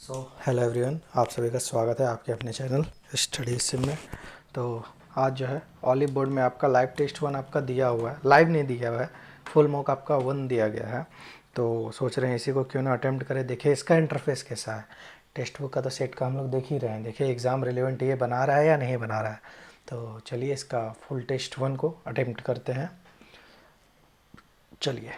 Hello everyone, आप सभी का स्वागत है आपके अपने चैनल स्टडी सिम में। तो आज जो है ऑलिव बोर्ड में आपका लाइव टेस्ट वन आपका दिया हुआ है, लाइव नहीं दिया हुआ है, फुल मॉक आपका वन दिया गया है। तो सोच रहे हैं इसी को क्यों ना अटेम्प्ट करें, देखिए इसका इंटरफेस कैसा है। टेक्स्ट बुक का तो सेट का हम लोग देख ही रहे हैं, देखिए एग्ज़ाम रिलेवेंट ये बना रहा है या नहीं बना रहा है। तो चलिए इसका फुल टेस्ट वन को अटेम्प्ट करते हैं। चलिए,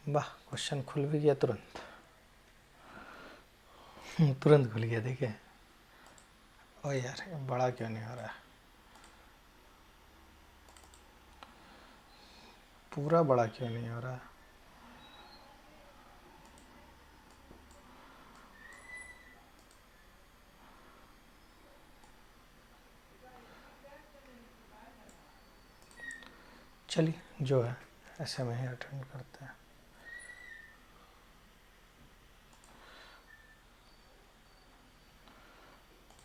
वाह क्वेश्चन खुल भी गया तुरंत। तुरंत खुल गया, देखिए। ओ यार, बड़ा क्यों नहीं हो रहा है, पूरा बड़ा क्यों नहीं हो रहा है। चलिए जो है ऐसे में ही अटेंड करते हैं।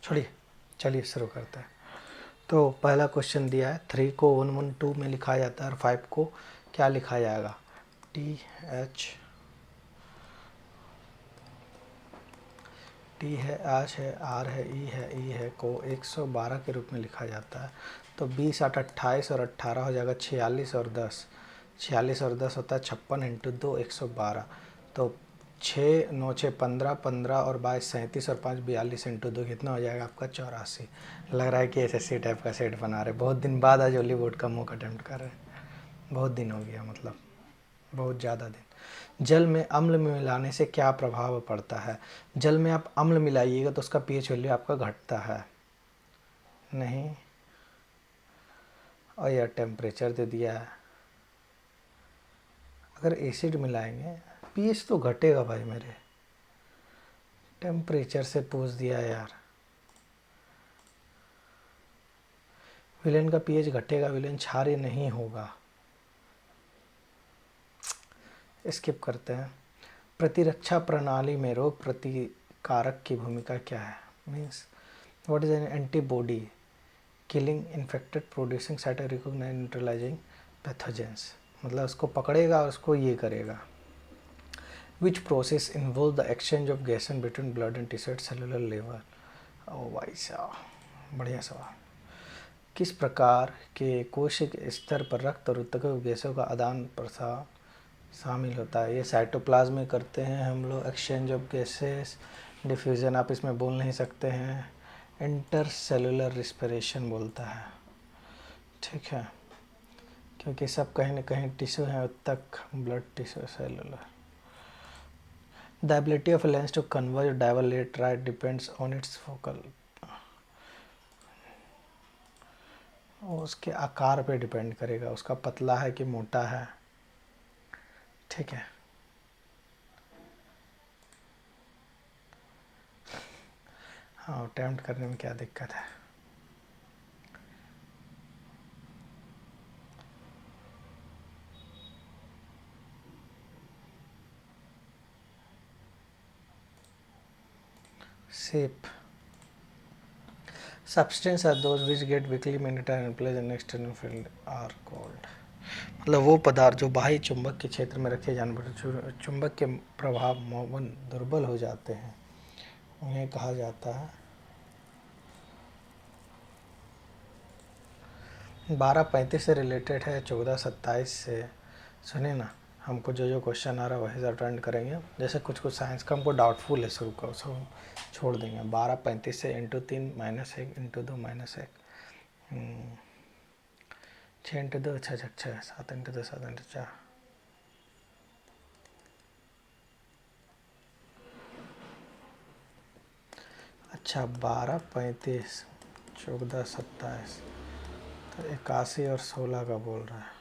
छोड़िए, चलिए शुरू करते हैं। तो पहला क्वेश्चन दिया है, 3 को 112 में लिखा जाता है और 5 को क्या लिखा जाएगा। टी है, एच है, आर है, ई है को 112 के रूप में लिखा जाता है। तो 20 8 28 और 18 हो जाएगा 46 और 10। 46 और 10 होता है 56 इंटू 2 112। तो 6 9 6 15 15 और 22 37 और 5 42 इंटू 2 कितना हो जाएगा आपका 84। लग रहा है कि एसएससी टाइप का सेट बना रहे, बहुत दिन बाद आज हॉलीवुड का मॉक अटेम्प्ट कर रहे हैं। बहुत दिन हो गया, मतलब बहुत ज़्यादा दिन। जल में अम्ल में मिलाने से क्या प्रभाव पड़ता है। जल में आप अम्ल मिलाइएगा तो उसका पीएच वैल्यू आपका घटता है नहीं, और यह टेम्परेचर दे दिया है। अगर एसिड मिलाएंगे पीएच तो घटेगा भाई मेरे, टेम्परेचर से पूछ दिया यार। विलेन का पीएच घटेगा, विलेन क्षारीय नहीं होगा, स्किप करते हैं। प्रतिरक्षा प्रणाली में रोग प्रतिकारक की भूमिका क्या है। Means what is an antibody killing infected producing cyto recognize neutralizing pathogens, मतलब उसको पकड़ेगा और उसको ये करेगा। Which process involve the exchange of gases between blood and tissue at cellular level. ओ भाई साहब, बढ़िया सवाल। किस प्रकार के कोशिक स्तर पर रक्त और ऊतकों गैसों का आदान प्रसार शामिल होता है। ये साइटोप्लाज्म में करते हैं हम लोग, एक्सचेंज ऑफ गैसेस। डिफ्यूज़न आप इसमें बोल नहीं सकते हैं, इंटर सेलुलर रिस्पिरेशन बोलता है, ठीक है, क्योंकि सब कहीं ना कहीं टिश्यू है, ऊतक, blood tissue, cellular. The ability of lens to converge diverge right depends on its focal, उसके आकार पे डिपेंड करेगा, उसका पतला है कि मोटा है, ठीक है। हाँ, अटेम्प्ट करने में क्या दिक्कत है। Shape, substance are those which get weakly magnetized and placed in external field are called, मतलब वो पदार्थ जो बाह्य चुंबक के क्षेत्र में रखे जाने पर चुंबक के प्रभाव में दुर्बल हो जाते हैं, उन्हें कहा जाता है। 12:35 से रिलेटेड है, 14:27 से। सुनिए ना, हमको जो जो क्वेश्चन आ रहा है वही से अटेंड करेंगे। जैसे कुछ कुछ साइंस का हमको डाउटफुल है, शुरू का सब छोड़ देंगे। 12:35 से इंटू 3 -1 इंटू 2 -1, 6 इंटू 2 छः छः छः, 7 इंटू 2 7 इंटू 4। अच्छा, 12:35 14:27, तो 81 और 16 का बोल रहा है।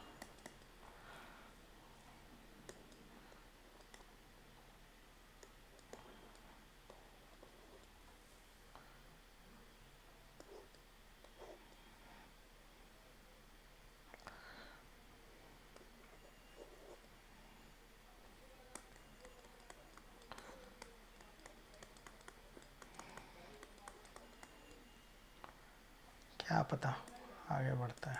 क्या पता, आगे बढ़ता है।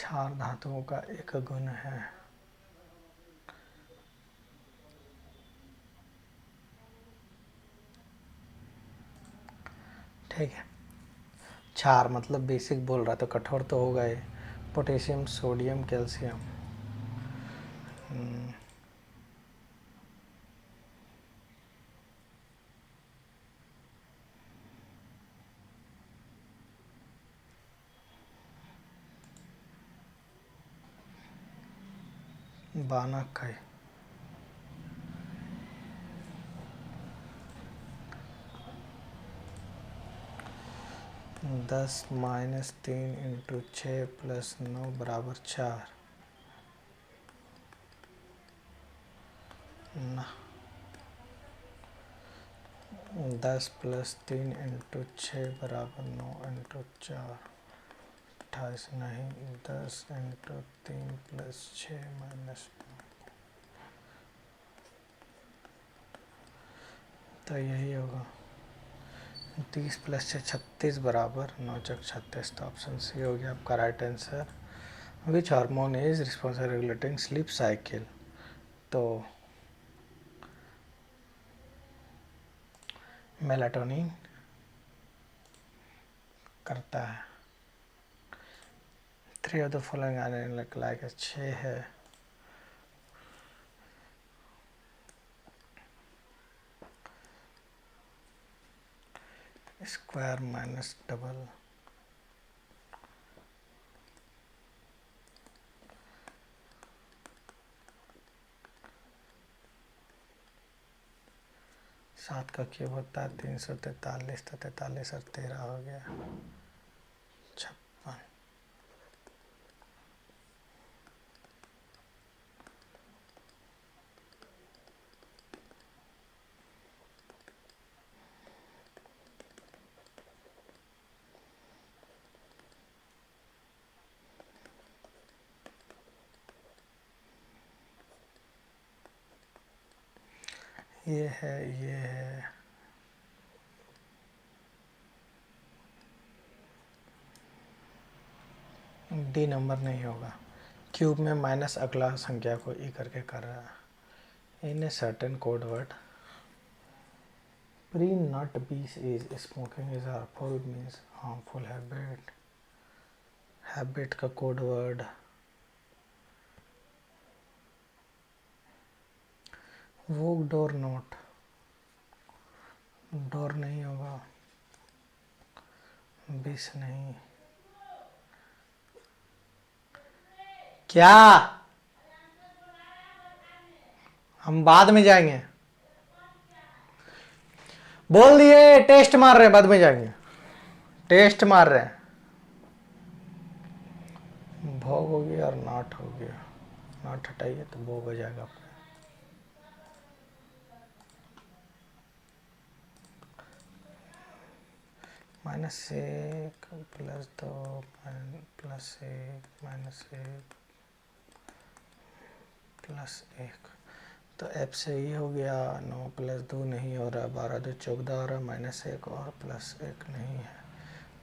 क्षार धातुओं का एक गुण है। ठीक है, क्षार मतलब बेसिक बोल रहा तो कठोर तो होगा ही। Potassium, sodium, calcium. बानक है। 10 माइनस 3 इंटू 6 प्लस 9 बराबर 4। ना, 10 प्लस 3 इंटू 6 बराबर 9 इंटू 4 28। नहीं, 10 इंटू 3 प्लस 6 माइनस 9, तो यही होगा। 30 प्लस 6 36 बराबर 9 चक 36। तो ऑप्शन सी हो गया आपका right answer. Which hormone is responsible regulating sleep cycle? तो मेलाटोनिन करता है। 3 of the following are like 6 है। Square minus double. सात का क्यूब होता है 343। तो 43 और 13 हो गया 56। ये है डी नंबर नहीं होगा। क्यूब में माइनस अगला संख्या को ई करके कर रहा है। In a certain code word pre not bees is smoking is harmful means harmful habit. Habit का कोड वर्ड वो डोर नोट। डोर नहीं होगा। 20 नहीं। क्या? हम बाद में जाएंगे। बोल दिए टेस्ट मार रहे हैं, बाद में जाएंगे। टेस्ट मार रहे हैं। भोग हो गया और नॉट हो गया। नॉट हटाइए तो भोग हो जाएगा आपका। -1 +2 +1 -1 +1। तो एफ से ही हो गया। 9 + 2 नहीं हो रहा। 12 2 14 हो रहा। -1 और +1 नहीं है।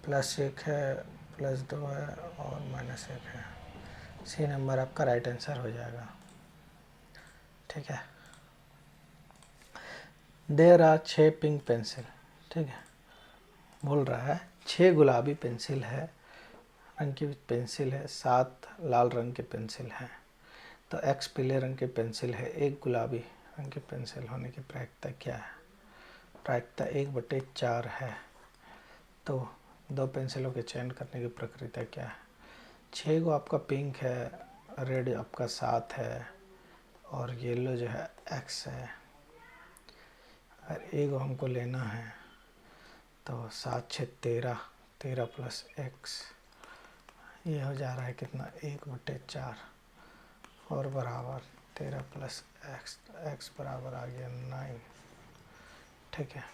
+1 है, +2 है और -1 है। सी नंबर आपका राइट आंसर हो जाएगा। ठीक है। There are 6 pink pencil. ठीक है, बोल रहा है 6 गुलाबी पेंसिल है, रंग की पेंसिल है, 7 लाल रंग के पेंसिल हैं। तो x पीले रंग के पेंसिल है, 1 गुलाबी रंग के पेंसिल होने की प्रायिकता क्या है? प्रायिकता 1/4 है। तो 2 पेंसिलों के चयन करने की प्रक्रिया क्या है? 6 को आपका पिंक है, रेड आपका 7 है और येलो जो है x है। और एक हमको लेना है तो 7 6 13, 13 + x, ये हो जा रहा है कितना? 1/4 और बराबर 13 + x। x बराबर आ गया 9। ठीक है,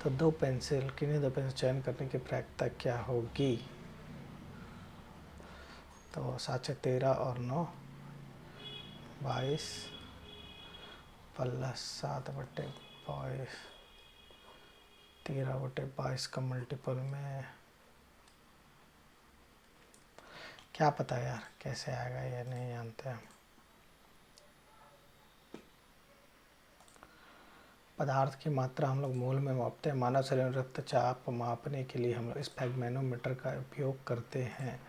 तो 2 पेंसिल, किन्हीं 2 पेंसिल चयन करने की प्रायिकता क्या होगी? तो 7 6 13 और 9 22 + 7/22, 13/22 का मल्टीपल में क्या पता यार कैसे आएगा, ये नहीं जानते हम। पदार्थ की मात्रा हम लोग मोल में मापते हैं। मानव शरीर में रक्तचाप मापने के लिए हम लोग स्फैग्मेनोमीटर का उपयोग करते हैं।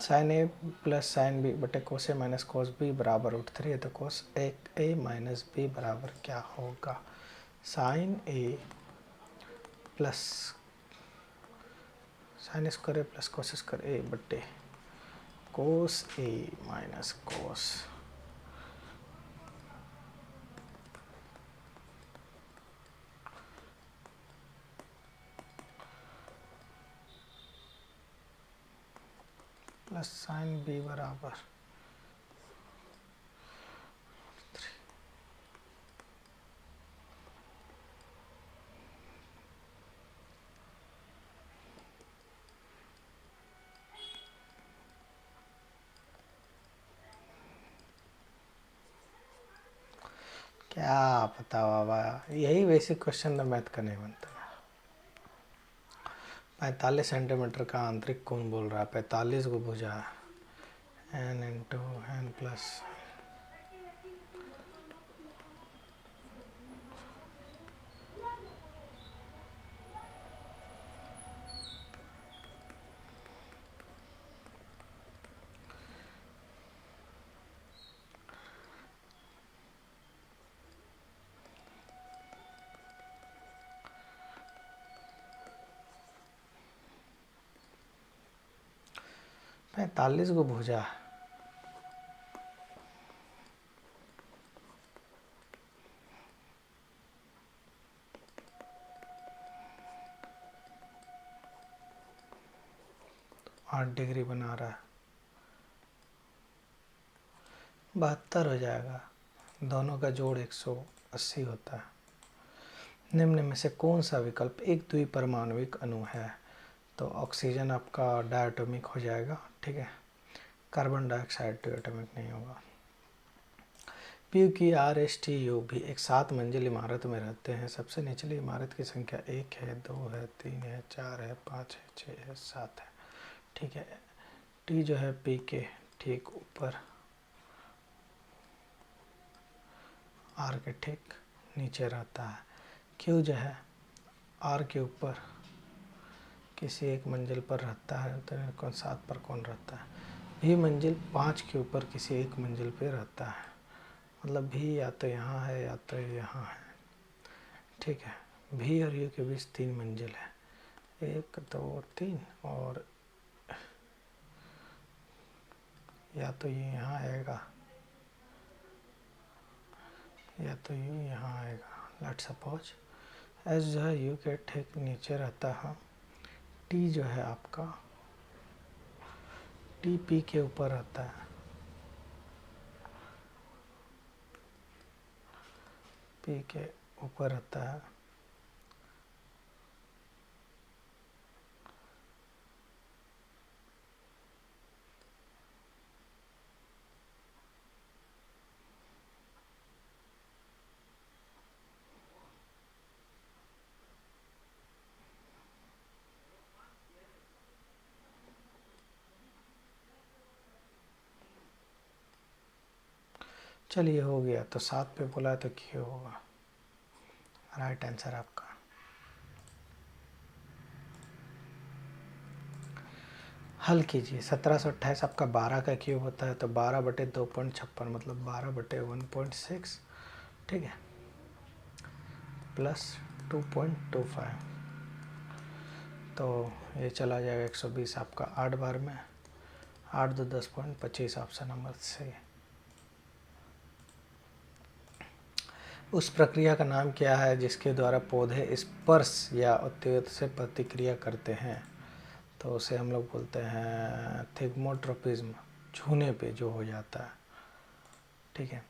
Sign A plus sine B बटे cos A minus cos B बराबर √3 है, तो कोस ए माइनस बी बराबर क्या होगा? Sine A plus sine square A plus cos square A बटे cos A minus cos plus sine B बराबर क्या पता बाबा, यही बेसिक क्वेश्चन तो मैथ का नहीं बनता। 45 सेंटीमीटर का आंतरिक कोण बोल रहा है, 45 को भुजा एन इंटू एन प्लस 45 को भुजा तो 8 डिग्री बना रहा है, 72 हो जाएगा। दोनों का जोड़ 180 होता है। निम्न में से कौन सा विकल्प एक द्विपरमाणुविक अणु है? तो ऑक्सीजन आपका डायटोमिक हो जाएगा, ठीक है। कार्बन डाइऑक्साइड डायटोमिक नहीं होगा। पी की आर एस टी यू भी एक 7 मंजिल इमारत में रहते हैं। सबसे निचली इमारत की संख्या 1 है, 2 है, 3 है, 4 है, 5 है, 6 है, 7 है, ठीक है। टी जो है पी के ठीक ऊपर, आर के ठीक नीचे रहता है। क्यू जो है आर के ऊपर किसी एक मंजिल पर रहता है, तो कौन 7 पर कौन रहता है? भी मंजिल 5 के ऊपर किसी एक मंजिल पे रहता है। मतलब भी या तो यहाँ है या तो यहाँ है, ठीक है। भी और यू के बीच 3 मंजिल है, 1 2 3, और या तो ये यहाँ आएगा या तो यू यहाँ आएगा। लेट सपोज एस जो है यू के ठीक नीचे रहता है। टी जो है आपका टी पी के ऊपर रहता है, पी के ऊपर रहता है। चलिए हो गया, तो 7 पे बोला है तो क्यों होगा राइट आंसर आपका। हल कीजिए। 1728 आपका 12 का क्यूब होता है, तो 12 बटे 2.56 मतलब 12 बटे 1.6, ठीक है, प्लस 2.25, तो ये चला जाएगा 120 आपका 8 बार में। 8 2 10.25 ऑप्शन नंबर सी। उस प्रक्रिया का नाम क्या है जिसके द्वारा पौधे स्पर्श या उत्तेजित से प्रतिक्रिया करते हैं? तो उसे हम लोग बोलते हैं थिग्मोट्रोपिज्म, छूने पे जो हो जाता है, ठीक है।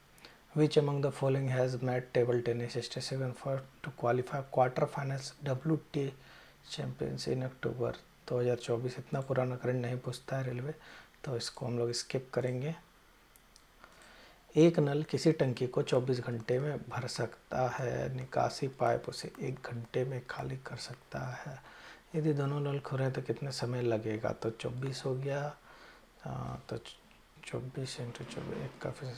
Which among the following has met table tennis station for to qualify quarter finals WTA champions in October 2024। इतना पुराना करंट नहीं पूछता है रेलवे, तो इसको हम लोग स्किप करेंगे। एक नल किसी टंकी को 24 घंटे में भर सकता है, निकासी पाइप उसे 1 घंटे में खाली कर सकता है। यदि दोनों नल खुले हैं तो कितने समय लगेगा? तो 24 हो गया, हाँ तो 24 इंटू 24 एक का फिर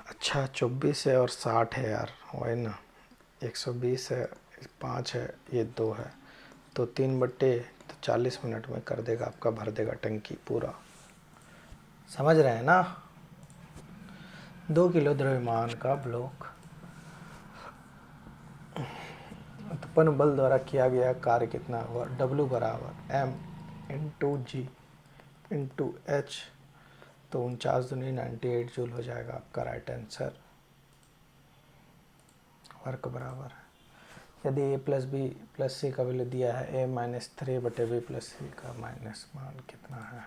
अच्छा 24 है और 60 है यार, वही ना। 120 है, 5 है, ये 2 है, तो 3/, तो 40 मिनट में कर देगा आपका, भर देगा टंकी पूरा। समझ रहे हैं ना। 2 किलो द्रव्यमान का ब्लॉक उत्पन्न बल द्वारा किया गया कार्य कितना हुआ? W बराबर m इंटू जी इंटू एच, तो 49 जूल हो जाएगा आपका राइट आंसर। वर्क बराबर है, यदि a प्लस बी प्लस सी का वैल्यू दिया है, a-3/b प्लस सी का माइनस मान कितना है?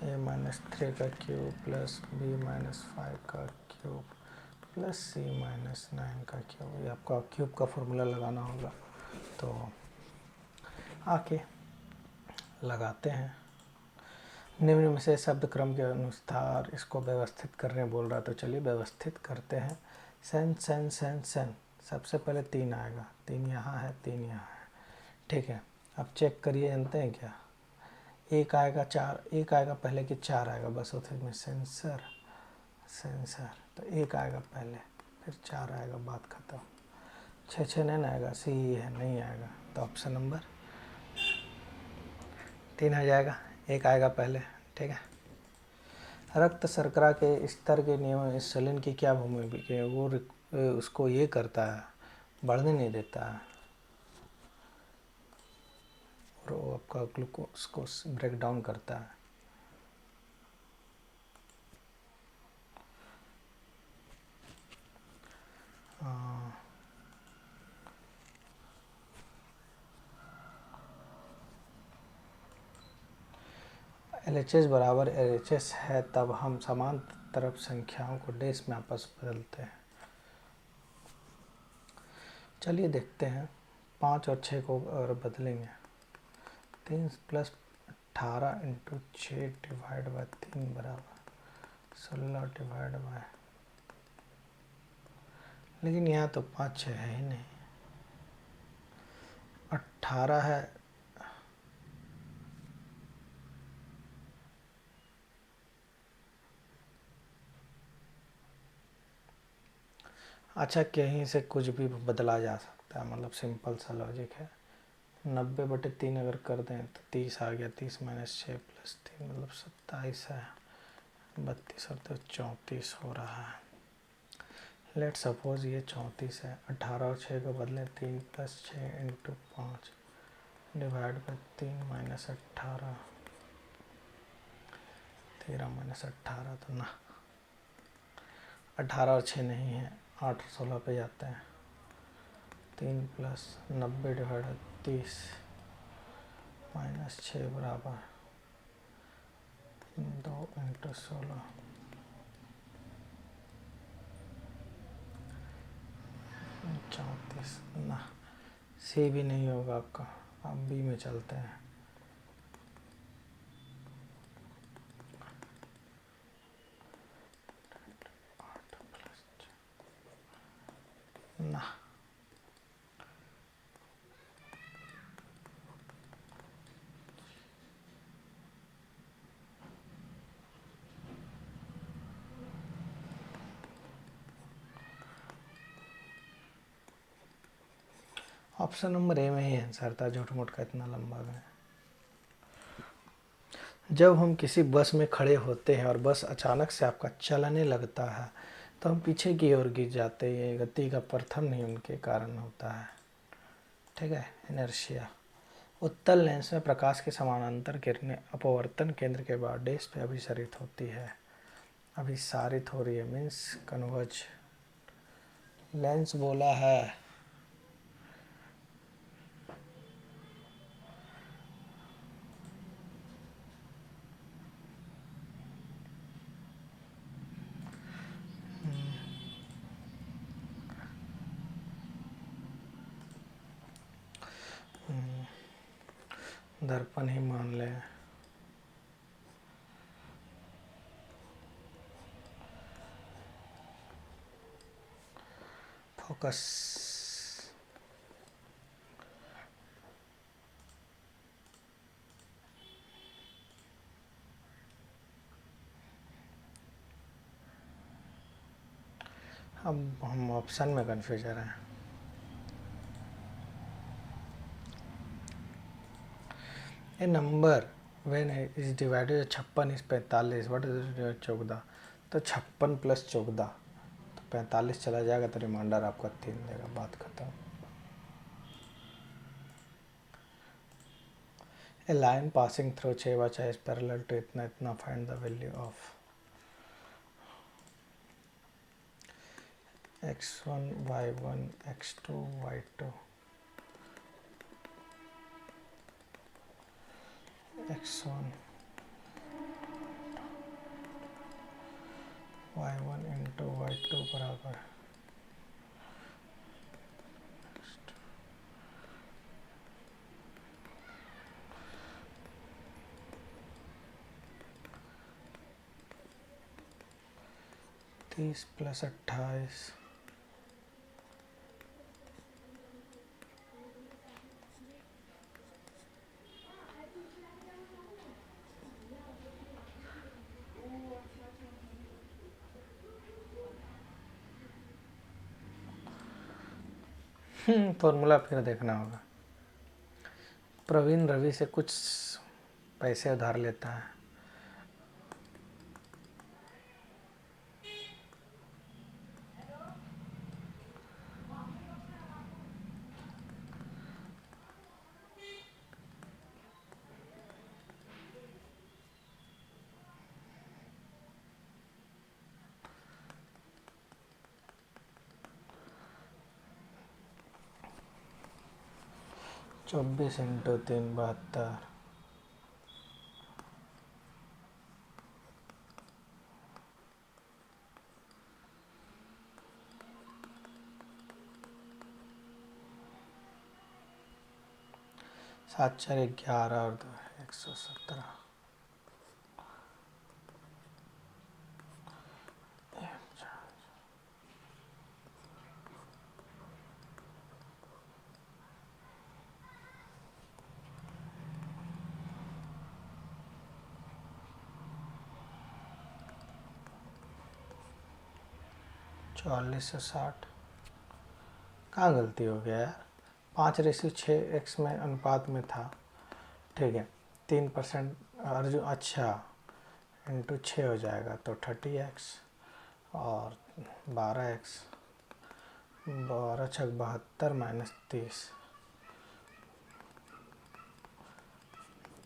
a-3 का क्यूब प्लस b-5 का क्यूब प्लस c-9 का क्यूब। ये आपका क्यूब का फॉर्मूला लगाना होगा, तो आके लगाते हैं। निम्न में से शब्द क्रम के अनुसार इसको व्यवस्थित करने बोल रहा, तो चलिए व्यवस्थित करते हैं। सेन सेन सेन सेन, सबसे पहले 3 आएगा, 3 यहाँ है, 3 यहाँ है, ठीक है। अब चेक करिए, जानते हैं क्या? एक आएगा 4, एक आएगा पहले कि 4 आएगा, बस उसी में सेंसर सेंसर, तो एक आएगा पहले फिर 4 आएगा, बात खत्म। 6 नहीं आएगा, सी है, नहीं आएगा, तो ऑप्शन नंबर 3 आ जाएगा, एक आएगा पहले, ठीक है। रक्त शर्करा के स्तर के नियम इंसुलिन की क्या भूमिका है? वो उसको ये करता है, बढ़ने नहीं देता है, और वो आपका ग्लूकोज को ब्रेक डाउन करता है। LHS बराबर LHS है, तब हम समान तरफ संख्याओं को डैश में आपस बदलते हैं। चलिए देखते हैं, 5 और 6 को और बदलेंगे। 3 + 18 इंटू 6 डिवाइड बाई 3 बराबर 16 डिवाइड बाई, लेकिन यहाँ तो 5 6 है ही नहीं, 18 है। अच्छा, कहीं से कुछ भी बदला जा सकता है, मतलब सिंपल सा लॉजिक है। 90/3 अगर कर दें तो 30 आ गया, 30 - 6 + 3 मतलब 27 है, 32 और 2 34 हो रहा है। लेट सपोज ये 34 है, 18 और 6 को बदलें, 3 + 6 इंटू 5 डिवाइड बाई 3 - 18, 13 - 18, तो ना 18 और 6 नहीं है, 8 और 16 पे जाते हैं। 3 + 90 डिवाइड 30 - 6 बराबर 2 इंटू 16, 34 ना। सी भी नहीं होगा आपका, अब बी में चलते हैं। ना, ऑप्शन नंबर ए में ही आंसर था, झूठ मूठ का इतना लंबा है। जब हम किसी बस में खड़े होते हैं और बस अचानक से आपका चलने लगता है, तो हम पीछे की ओर गिर जाते हैं। ये गति का प्रथम नियम के कारण होता है, ठीक है, इनर्शिया। उत्तल लेंस में प्रकाश के समानांतर किरणें अपवर्तन केंद्र के बाद डैश पे अभिसारित होती है। अभिसारित हो रही है मीन्स कन्वर्ज। लेंस बोला है, दर्पण ही मान लें। फोकस। अब हम ऑप्शन में कन्फ्यूजन है। A number when is divided 56 is 45, what is 14, तो 56 प्लस 14 तो 45 चला जाएगा, तो रिमाइंडर आपका 3 देगा, बात खत्म। ए लाइन पासिंग थ्रू 6 बचा इज पैरेलल टू इतना इतना, find the value of x1 y1 x2 y2 x1 y1 into y2 बराबर 30 प्लस 28, फॉर्मूला फिर देखना होगा। प्रवीण रवि से कुछ पैसे उधार लेता है। चौबीस इंटू 3 72, सात चार 11 और 2 117, चौवालीस से 60। कहाँ गलती हो गया यार, 5:6 में अनुपात में था, ठीक है। 3% अर्जुन, अच्छा इंटू 6 हो जाएगा तो 30x और 12x, 12 छक 72 माइनस 30,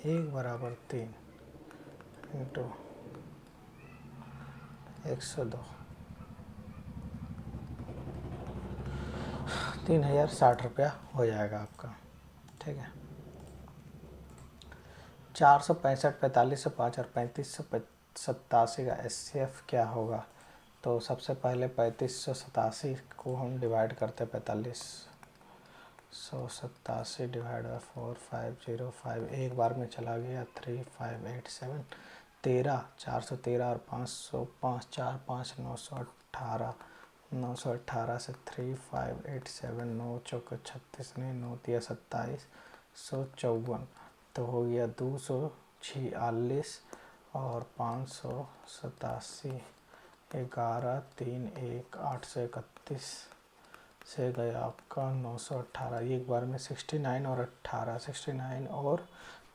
1 बराबर 3 इंटू 102, 3060 रुपया हो जाएगा आपका, ठीक है। 465, 4505 और 3587 का SCF क्या होगा? तो सबसे पहले 3587 को हम डिवाइड करते 4587 डिवाइड बाई 4505, एक बार में चला गया 3587, 13, 413 और 505, 4 5 918, 918 से 3587, 9 चौके 36 नहीं, 9 तिया 27, 154, तो हो गया 246 और 587, 11 3 1 831 से गया आपका 918, एक बार में 69 और 18, 69 और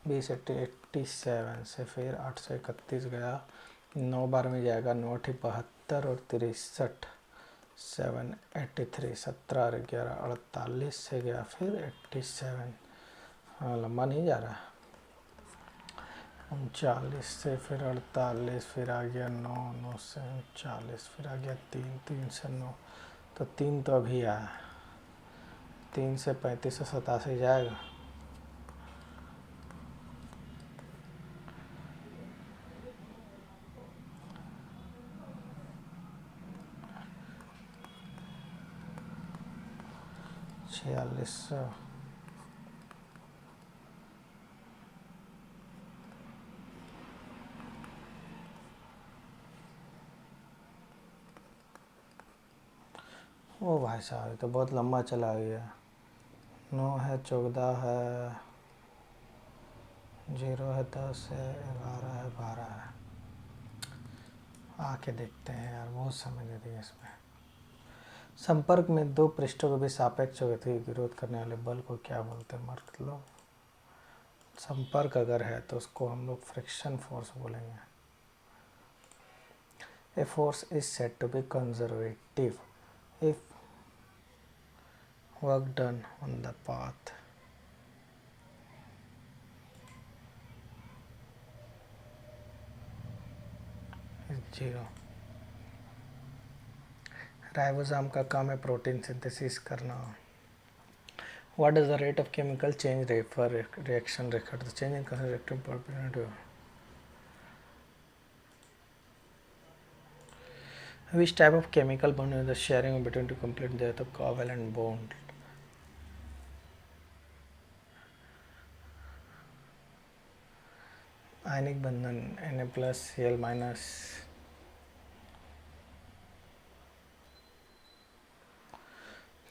20 87 से फिर 831 गया, 9 बार में जाएगा 9 72 और 63, 783, 17 और 11 48 से गया फिर 87, हाँ लंबा नहीं जा रहा, 39 से फिर 48, फिर आ गया 9, 9 से 39, फिर आ गया 3, 3 से 9, तो 3 तो अभी आया, 3 से 35 से 87 जाएगा, छियालीस, ओ भाई साहब, ये तो बहुत लंबा चला गया। 9 है, 14 है, 0 है, 10 है, 11 है, 12 है। आके देखते हैं यार, बहुत समय दे दिया इसमें। संपर्क में दो पृष्ठों के बीच सापेक्ष गति विरोध करने वाले बल को क्या बोलते हैं? मतलब संपर्क अगर है तो उसको हम लोग फ्रिक्शन फोर्स बोलेंगे। A force is said to be conservative if work done on the path is zero. Ribosome का काम है प्रोटीन सिंथेसिस करना। What does the rate of chemical change refer reaction refer the change in reactive property? Which type of chemical bond is the sharing between to complete the covalent bond? आयनिक बंधन Na+Cl-।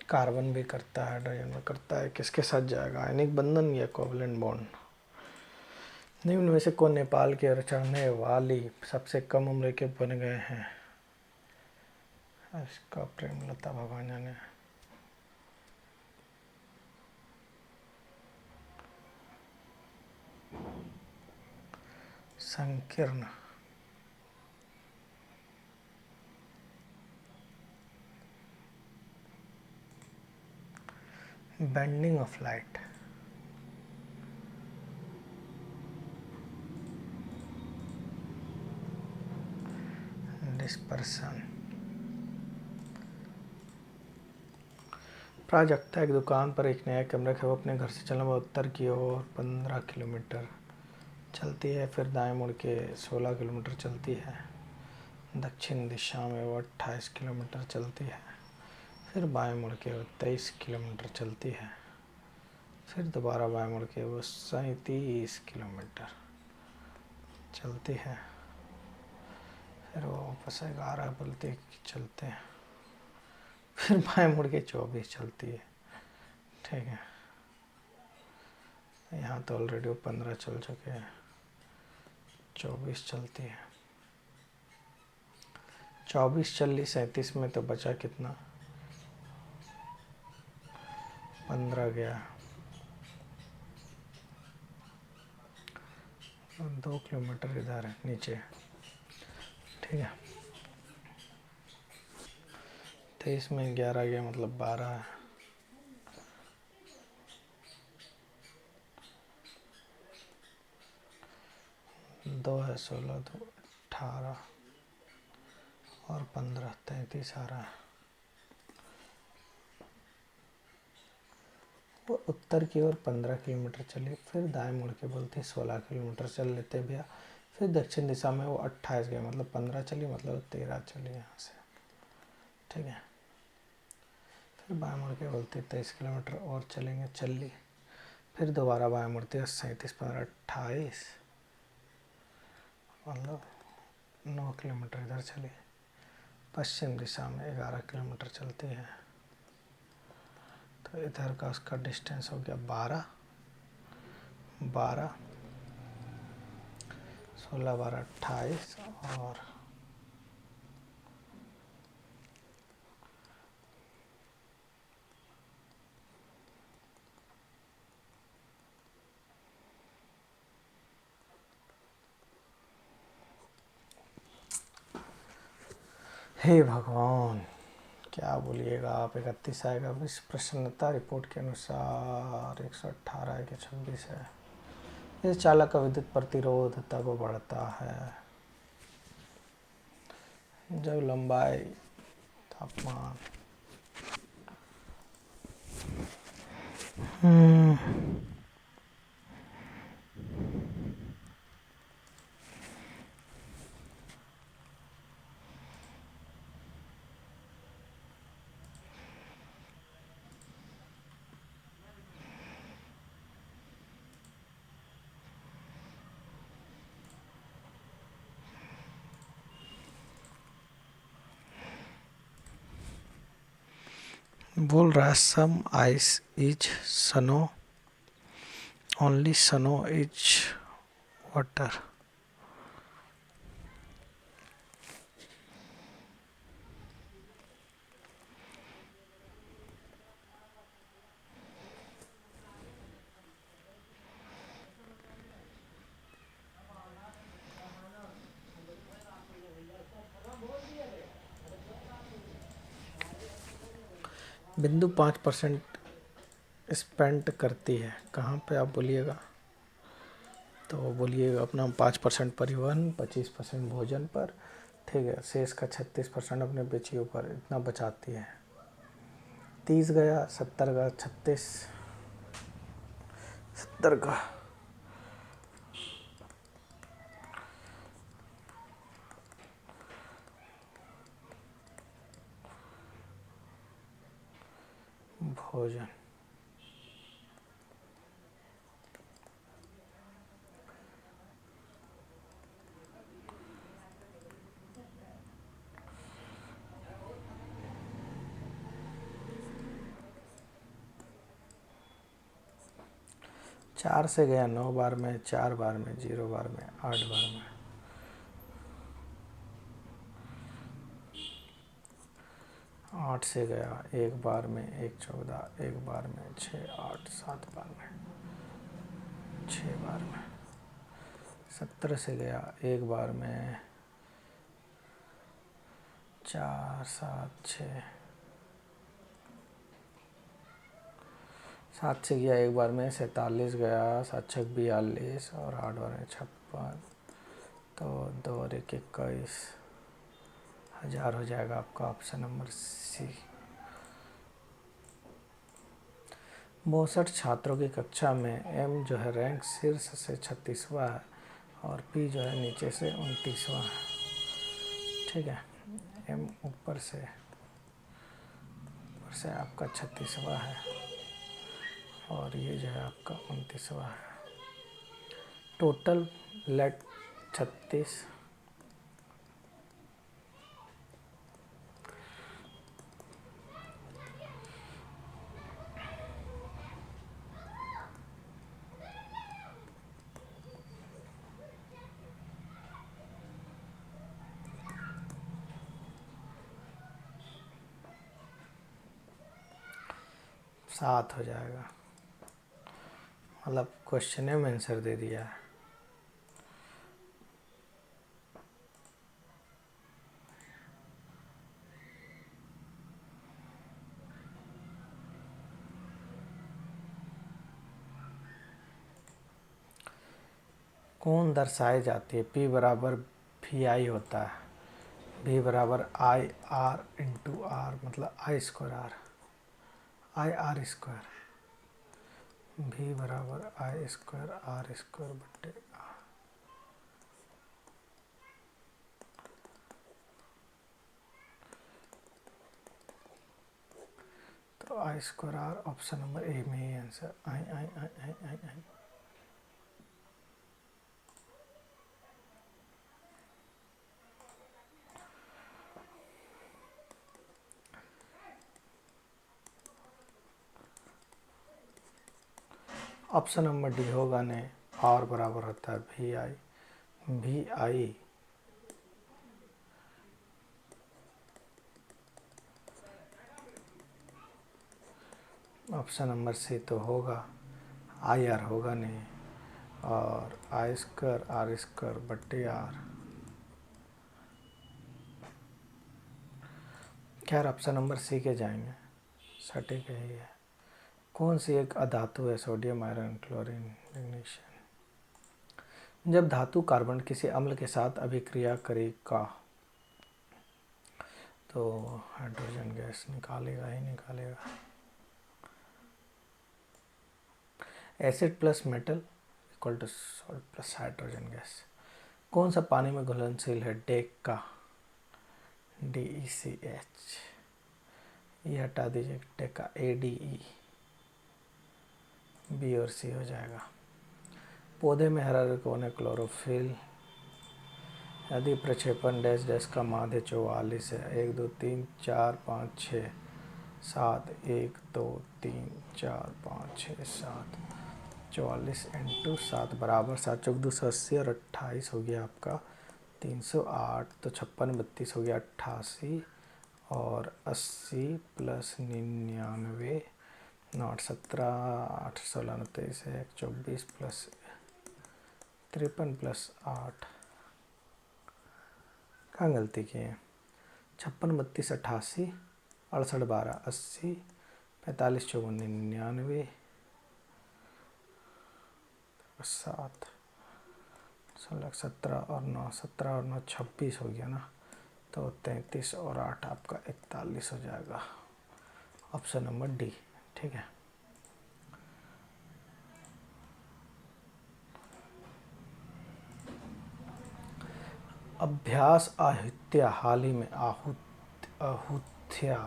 Carbon भी करता है, hydrogen भी करता है। किसके साथ जाएगा, आयनिक बंधन या कोवलेंट बॉन्ड? निम्न में से कौन नेपाल की ओर चढ़ने वाली सबसे कम उम्र के बन गए हैं? इसका प्रेमलता भगवान जाने। संकीर्ण। Bending of light. Dispersion. Prajakta एक दुकान पर एक नया कैमरा है। वो अपने घर से चलने में उत्तर की ओर 15 किलोमीटर चलती है, फिर दाएं मुड़ के 16 किलोमीटर चलती है। दक्षिण दिशा में वो 28 किलोमीटर चलती है, फिर बाएं मुड़ के वो 23 किलोमीटर चलती है, फिर दोबारा बाएं मुड़ के वो 37 किलोमीटर चलती है, फिर वो वापस 11 बोलते चलते हैं, फिर बाएं मुड़ के 24 चलती है। ठीक है, यहाँ तो ऑलरेडी वो 15 चल चुके हैं, 24 चलती है। 24 चली 37 में तो बचा कितना? 15 गया, 2 किलोमीटर इधर है नीचे। ठीक है, 23 में 11 गया मतलब 12 है। दो है 16, 2 18 और 15 33 आ रहा है। वो उत्तर की ओर 15 किलोमीटर चली, फिर दाएं मुड़ के बोलते 16 किलोमीटर चल लेते भैया, फिर दक्षिण दिशा में वो 28 गया मतलब 15 चली, मतलब 13 चली यहाँ से। ठीक है, फिर बाएं मुड़ के बोलते 23 किलोमीटर और चलेंगे, चल ली, फिर दोबारा बाएं मुड़ते 37 15 28 मतलब 9 किलोमीटर इधर चली। पश्चिम दिशा में 11 किलोमीटर चलती है, तो इधर का उसका डिस्टेंस हो गया 12 12 16 12 28 और हे भगवान क्या बोलिएगा आप। 31 आएगा। विश्व प्रसन्नता रिपोर्ट के अनुसार 118 है कि 26 है। इस चालक का विद्युत प्रतिरोध तब बढ़ता है जब लंबाई, तापमान बोल रहा है सम आइस इज सनो, ओनली सनो इज वाटर। बिंदु 5% स्पेंड करती है कहाँ पे, आप बोलिएगा। तो बोलिएगा अपना 5% परिवहन, 25% भोजन पर, ठीक है, शेष का 36% अपने बेचियों पर, इतना बचाती है। 30 गया, 70 का 36, 70 का भोजन। चार से गया 9 बार में, 4 बार में, 0 बार में, 8 बार में। 8 से गया 1 बार में, 1 14, 1 बार में 6 8, 7 बार में, 6 बार में। 70 से गया 1 बार में, 4 7 6, 7 से गया 1 बार में, 47 गया, 7 6 42, और 8 बार में 56, तो 2 और 1 21, 1000 हो जाएगा आपका ऑप्शन नंबर सी। 62 छात्रों की कक्षा में एम जो है रैंक शीर्ष से 36वां है और पी जो है नीचे से 29वां है, ठीक है। एम ऊपर से आपका 36वां है और ये जो है आपका 29वां है। टोटल लेट 36, सात हो जाएगा, मतलब क्वेश्चन में आंसर दे दिया है। कौन दर्शाई जाती है, P बराबर VI होता है, V बराबर IR इंटू आर, मतलब I square R, IR square, V बराबर आई स्क्वायर आर स्क्वायर बट्टे आर। तो I square R option number A में ही answer. I I I I I I option number D होगा नहीं, R बराबर होता है VI, VI option number C तो होगा, IR होगा नहीं, और आई स्क्वायर आर स्क्वायर बट्टे आर। खैर ऑप्शन नंबर सी के जाएंगे, सटीक यही है। कौन सी एक अधातु है, सोडियम आयरन क्लोरीन मैग्नीशियम। जब धातु कार्बन किसी अम्ल के साथ अभिक्रिया करेगा तो हाइड्रोजन गैस निकालेगा ही निकालेगा। Acid plus metal equal to salt plus hydrogen gas. कौन सा पानी में घुलनशील है, डेका, DECH, ये हटा दीजिए, डेका ADE, बी और सी हो जाएगा। पौधे में हरा रंग कौन है, क्लोरोफिल। यदि प्रक्षेपण डैश डैश का माध्य 44 है, 1 2 3 4 5 6, 7 1 2 3 4 5 6 7 44 इंटू 7 बराबर 7 चौक 280 और 28 हो गया आपका 308। तो 56 32 हो गया 88 और 80 प्लस 99 नॉट 17 8 16 29 1 24 प्लस 53 प्लस 8। कहाँ गलती की है? 56 32 88 68 12 80 45 54 99 7 16 17 और 9 17 और 9 26 हो गया ना। तो 33 और 8 आपका 41 हो जाएगा। Option number D. ठीक है। अभ्यास आहुत्या हाल ही में आहुत्या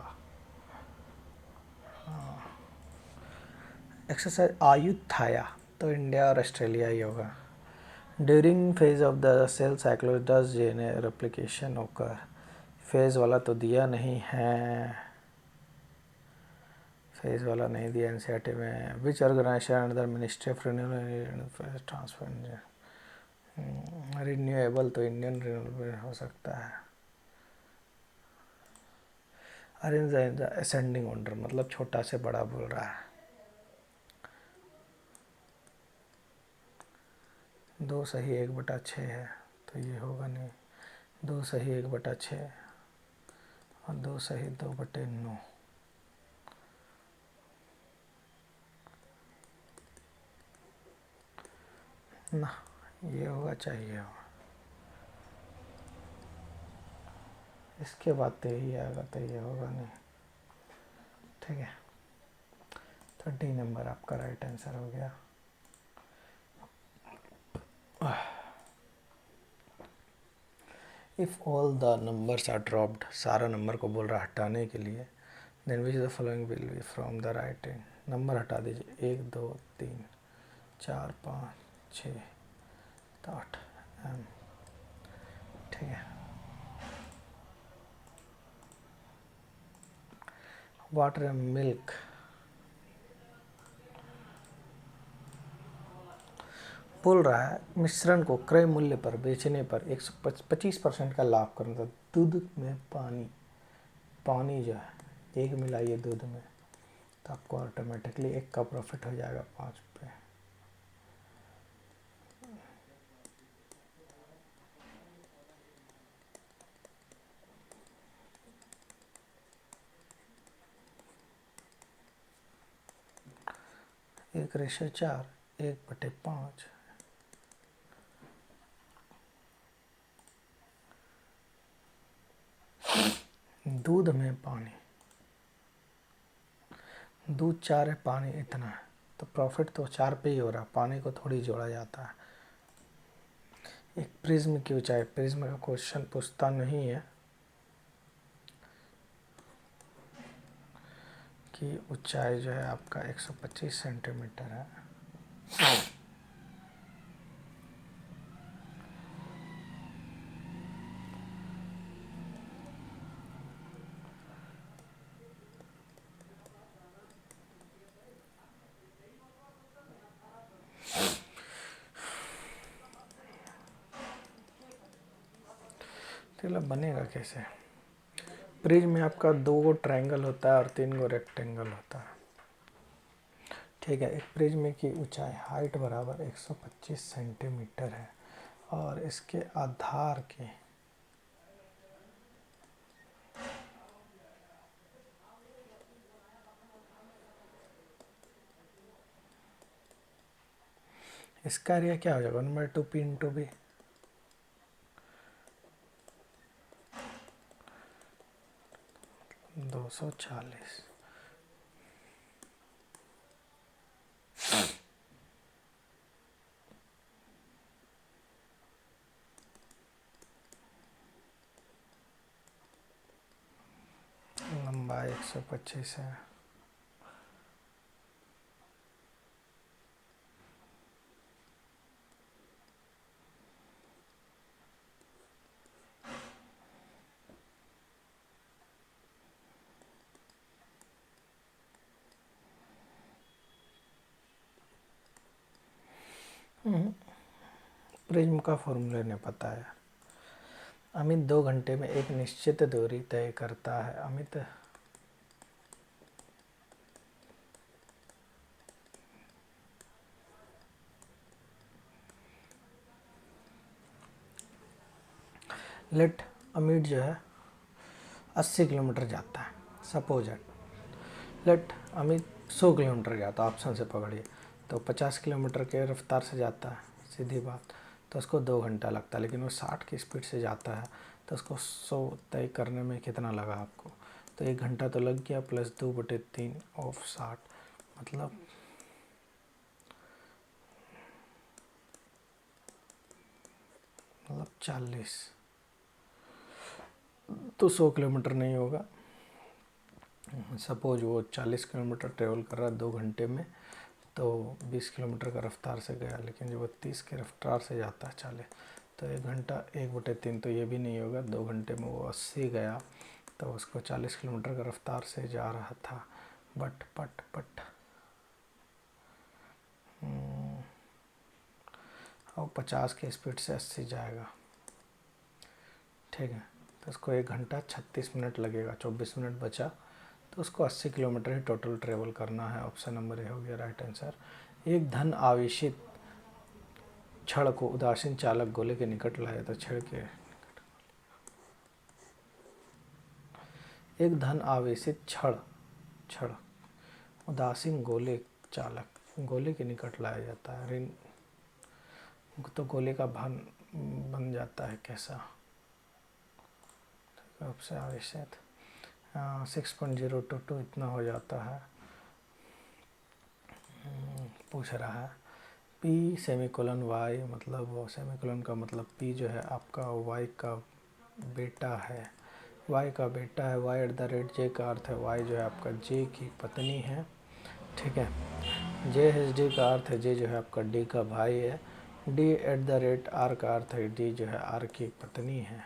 एक्सरसाइज आयुथाया तो इंडिया और ऑस्ट्रेलिया ही होगा। During phase of the cell cycle does gene replication occur. Phase वाला तो दिया नहीं है, फेज वाला नहीं दिया एनसीईआरटी में। Which organisation under ministry of renewable transfer renewable तो इंडियन रिन्यूएबल हो सकता है। अरेंज द असेंडिंग ऑर्डर मतलब छोटा से बड़ा बोल रहा है। 2 सही 1/6 है तो ये होगा नहीं। 2 सही 1/6 और 2 सही 2/9। ना ये होगा चाहिए होगा। इसके बाद तो यही आएगा तो ये होगा नहीं। ठीक है। 30 नंबर आपका राइट आंसर हो गया। If all the numbers are dropped, सारा नंबर को बोल रहा हटाने के लिए, then which the following will be from the right end. Number हटा दीजिए 1 2 3 4 5 6 8 एम। ठीक है। वाटर एंड मिल्क बोल रहा है मिश्रण को क्रय मूल्य पर बेचने पर 125% का लाभ करना था। दूध में पानी, पानी जो है एक मिलाइए दूध में तो आपको ऑटोमेटिकली 1 का प्रॉफिट हो जाएगा 5 रुपये। एक रेशो 4 1/5। दूध में पानी, दूध 4 है पानी इतना है तो प्रॉफिट तो 4 पे ही हो रहा, पानी को थोड़ी जोड़ा जाता है। एक प्रिज्म की ऊंचाई, प्रिज्म का क्वेश्चन पूछता नहीं है कि ऊंचाई जो है आपका 125 सेंटीमीटर है। चलो बनेगा कैसे? प्रिज्म में आपका 2 ट्रायंगल होता है और 3 रेक्टेंगल होता है। ठीक है। एक प्रिज्म की ऊंचाई हाइट बराबर 125 सेंटीमीटर है और इसके आधार की इसका एरिया क्या हो जाएगा? 1/2 पी इंटू बी। दो 240। लंबाई 125 है। प्रिज्म का फॉर्मूला नहीं पता है। अमित 2 घंटे में एक निश्चित दूरी तय करता है। अमित लेट अमित जो है 80 किलोमीटर जाता है, suppose at. Let Amit 100 kilometre जाता है, ऑप्शन से पकड़िए, तो 50 किलोमीटर के रफ्तार से जाता है, सीधी बात, तो उसको 2 घंटा लगता है। लेकिन वो 60 की स्पीड से जाता है, तो उसको 100 तय करने में कितना लगा आपको? तो 1 घंटा तो लग गया, प्लस 2/3 ऑफ 60, मतलब मतलब 40। तो 100 किलोमीटर नहीं होगा। सपोज वो 40 किलोमीटर ट्रेवल कर रहा है 2 घंटे में, तो 20 किलोमीटर का रफ्तार से गया। लेकिन जब वो 30 के रफ्तार से जाता है 40, तो 1 घंटा 1/3 तो ये भी नहीं होगा। 2 घंटे में वो 80 गया, तो उसको 40 किलोमीटर का रफ्तार से जा रहा था। बट और 50 की स्पीड से 80 जाएगा, ठीक है, तो उसको 1 घंटा 36 मिनट लगेगा, 24 मिनट बचा, तो उसको 80 किलोमीटर ही टोटल ट्रेवल करना है। ऑप्शन नंबर ए हो गया राइट आंसर। एक धन आवेशित छड़ को उदासीन चालक गोले के निकट लाया, तो छड़ के एक धन आवेशित छड़ छड़ उदासीन गोले चालक गोले के निकट लाया जाता है। रिंग तो गोले का भान बन जाता है कैसा? आपसे आवेशित 6.022 इतना हो जाता है। पूछ रहा है पी सेमीकोलन वाई, मतलब वो सेमीकोलन का मतलब पी जो है आपका वाई का बेटा है, वाई का बेटा है। वाई @ जे का अर्थ है वाई जो है आपका जे की पत्नी है, ठीक है। जे एच डी का अर्थ है जे जो है आपका डी का भाई है। डी @ आर का अर्थ है डी जो है आर की पत्नी है,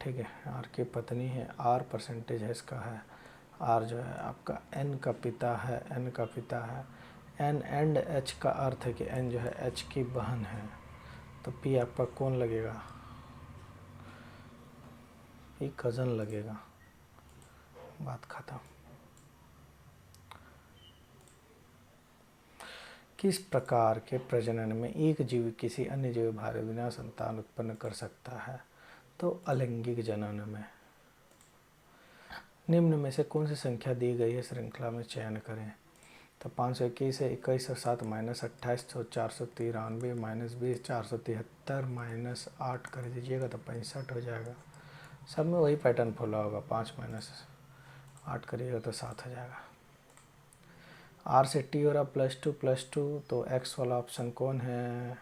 ठीक है, आर की पत्नी है। आर परसेंटेज है इसका है। आर जो है आपका एन का पिता है, एन का पिता है। एन एंड एच का अर्थ है कि एन जो है एच की बहन है, तो पी आपका कौन लगेगा? पी कज़न लगेगा, बात खत्म। किस प्रकार के प्रजनन में एक जीव किसी अन्य जीव भारे बिना संतान उत्पन्न कर सकता है? तो अलैंगिक जनन में। निम्न में से कौन सी संख्या दी गई है श्रृंखला में चयन करें? तो 521 है, 21 और 7 -28 तो 493 -20 473 -8 कर दीजिएगा तो 65 हो जाएगा। सब में वही पैटर्न फॉलो होगा, 5 -8 करिएगा तो 7 हो जाएगा। आर से टी हो रहा +2 तो एक्स वाला ऑप्शन कौन है?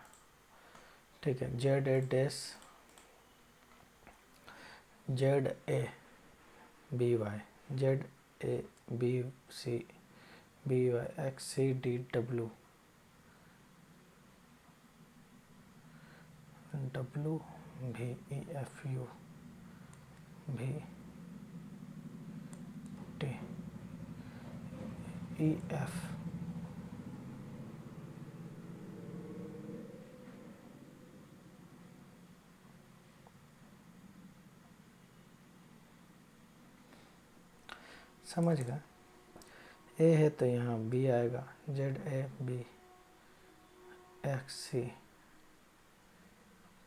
ठीक है, ZABY ZABCBY XCDW WVEFU VTEF। समझ गए? ए है तो यहाँ बी आएगा, ZABXC,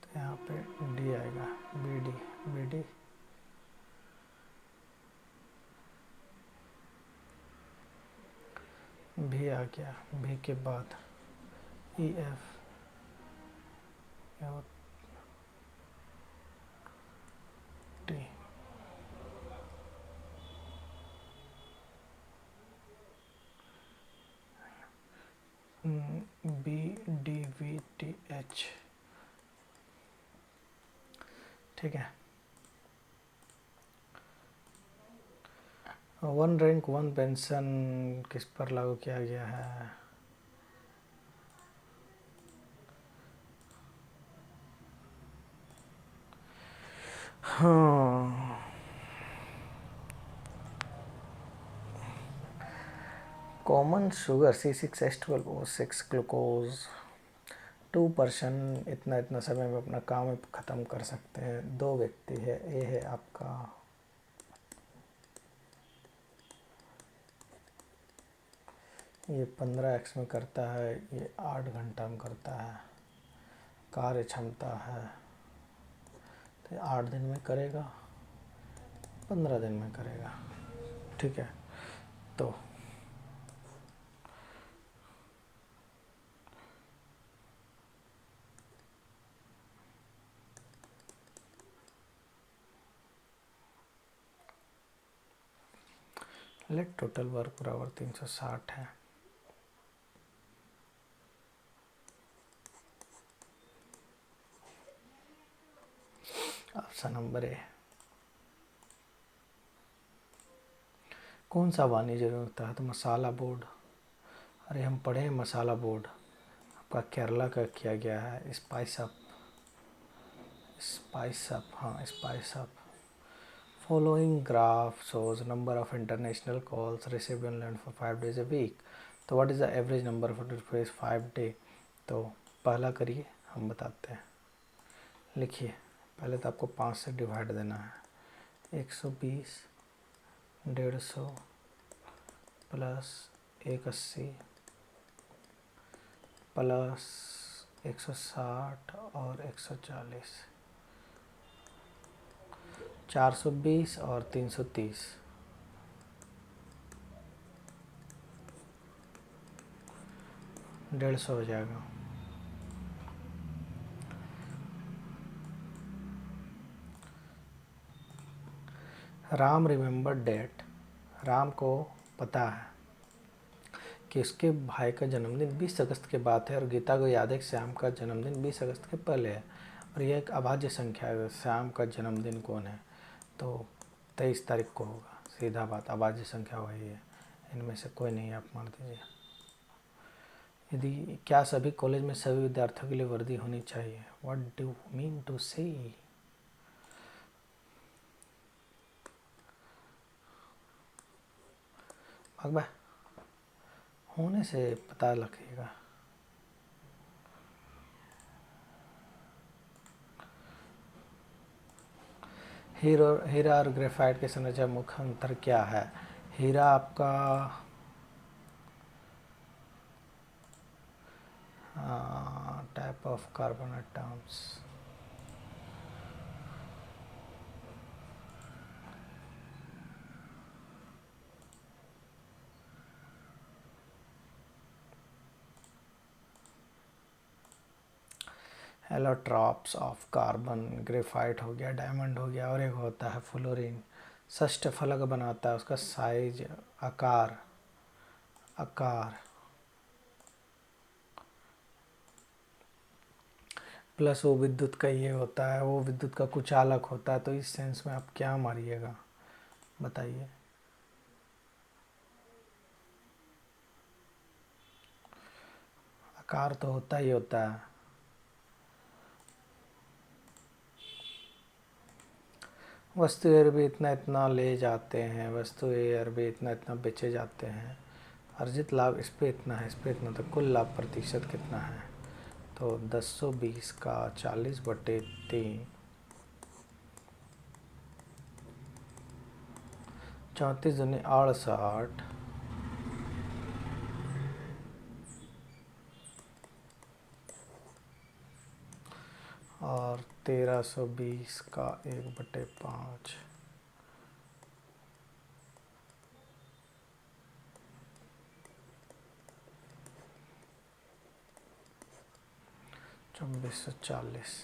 तो यहाँ पे डी आएगा, BD। भी आ गया, भी के बाद EF और T। BDVTH, ठीक है। 1 रैंक 1 पेंशन किस पर लागू किया गया है? हाँ, कॉमन शुगर C6H12O6 ग्लूकोज 2% इतना इतना समय में अपना काम ख़त्म कर सकते हैं। 2 व्यक्ति है, ये है आपका ये 15x में करता है, ये 8 घंटा में करता है। कार्य क्षमता है तो 8 दिन में करेगा, 15 दिन में करेगा। ठीक है, तो let total work per hour 360 है। ऑप्शन नंबर ए। कौन सा वाणिज्य होता है? तो मसाला बोर्ड। अरे हम पढ़े हैं मसाला बोर्ड, आपका केरला का किया गया है। स्पाइस अप, स्पाइस अप, हाँ spice up. Following graph shows number of international calls received on land for 5 days a week। तो what is the average number for 5 day? तो पहला करिए, हम बताते हैं। लिखिए, पहले तो आपको 5 से डिवाइड देना है। 120, 150 प्लस 180 प्लस 160 और 140, 420 और 330, 150 हो जाएगा। राम रिमेंबर डेट, राम को पता है कि उसके भाई का जन्मदिन 20 अगस्त के बाद है, और गीता को याद है कि श्याम का जन्मदिन 20 अगस्त के पहले है, और यह एक अभाज्य संख्या है। श्याम का जन्मदिन कौन है? तो 23 तारीख को होगा। सीधा बात, अभाज्य संख्या वही है, इनमें से कोई नहीं, आप मान दीजिए। यदि क्या सभी कॉलेज में सभी विद्यार्थियों के लिए वर्दी होनी चाहिए? व्हाट डू मीन टू से? भगवा होने से पता लगेगा। हीरा और ग्रेफाइट के संरचना मुख्य अंतर क्या है? हीरा आपका type of carbon atoms, allotropes of carbon. Graphite हो गया, डायमंड हो गया, और एक होता है फ्लोरीन। षष्ठ फलक बनाता है, उसका साइज, आकार, आकार प्लस वो विद्युत का ये होता है, वो विद्युत का कुचालक होता है। तो इस सेंस में आप क्या मारिएगा बताइए? आकार तो होता ही होता है। वस्तु एयर भी इतना इतना ले जाते हैं, वस्तु एयर भी इतना इतना बेचे जाते हैं। अर्जित लाभ इस पे इतना है, इस पे इतना, तो कुल लाभ प्रतिशत कितना है? तो 1020 का 40/3, 34 दूनी 68, और 1320 का 1/5, 2440।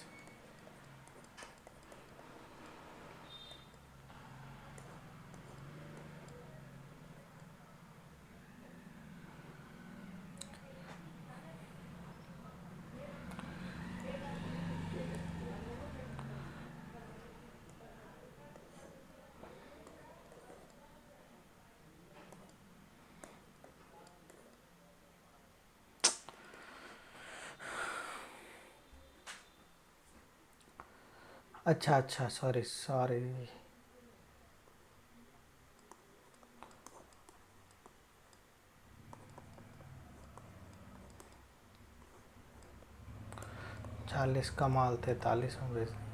अच्छा अच्छा, सॉरी सॉरी। 40 का माल 43 में बेच दिया।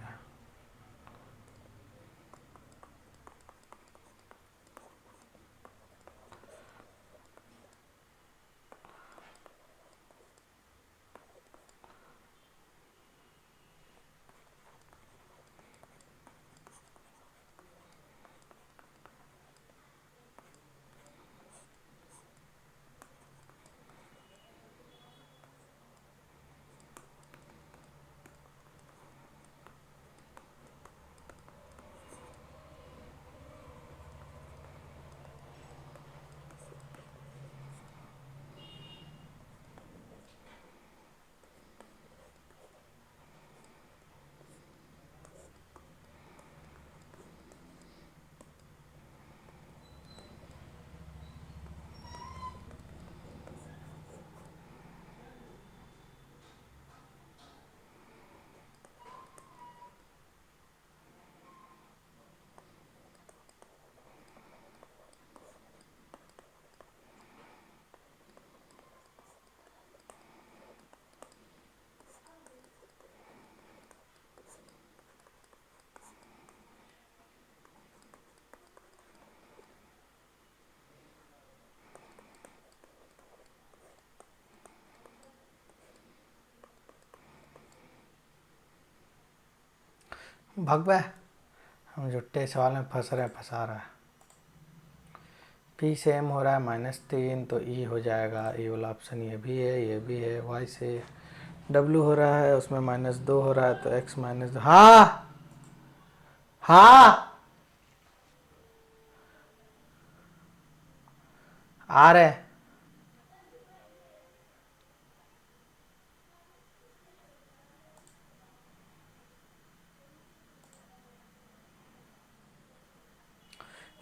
भगवा हम जुट्टे सवाल में फंसा रहा है। पी से एम हो रहा है -3 तो ई हो जाएगा। ई वाला ऑप्शन ये भी है। वाई से डब्ल्यू हो रहा है उसमें -2 हो रहा है तो एक्स -2। हाँ हाँ आ रहे।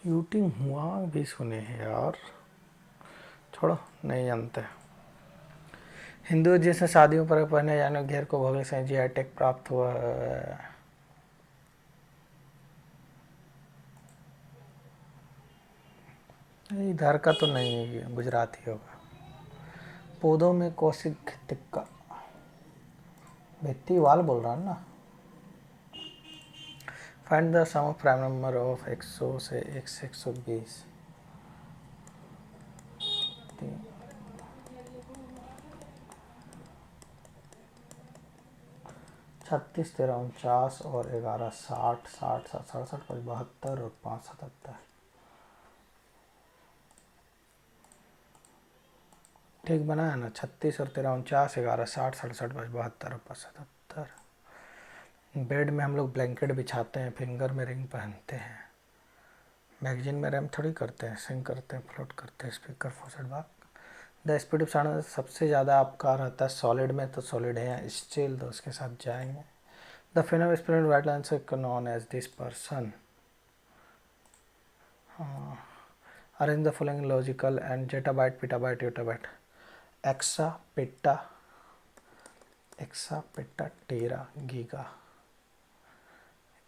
यूटिंग हुआ भी सुने हैं यार, छोड़ो नहीं जानते। हिंदू जैसे शादियों पर पहने जाने घेर को भोगले से जीआई टैग प्राप्त हुआ है। इधर का तो नहीं है, गुजराती होगा। पौधों में कौशिक टिक्का व्यक्ति वाल बोल रहा है ना। Find the sum of prime number of 100 से 120। 36, 13, 49 और 11, 60, 60, 67, 72 और 5, 77। ठीक बनाया ना। 36 और 13, 49, 11, 60, 67, 72 और 5, 77। बेड में हम लोग ब्लैंकेट बिछाते हैं, फिंगर में रिंग पहनते हैं, मैगजीन में रैम थोड़ी करते हैं, सिंग करते हैं, फ्लोट करते हैं, speaker फोसेट Bagh. The speed of sound सबसे ज़्यादा आपका रहता है सॉलिड में, तो सॉलिड है या स्टील तो उसके साथ जाएंगे। The final experiment white line known as this person. Arrange the following logical and zettabyte petabyte yottabyte. Exa peta tera giga.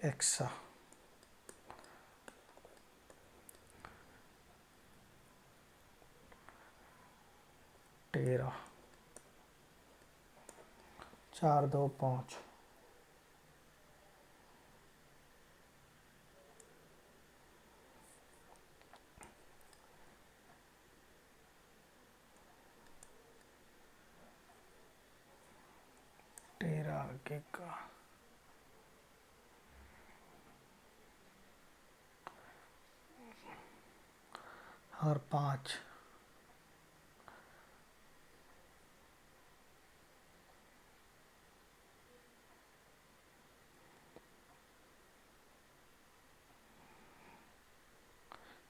Exa tera 4, 2, 5। Tera giga और 5।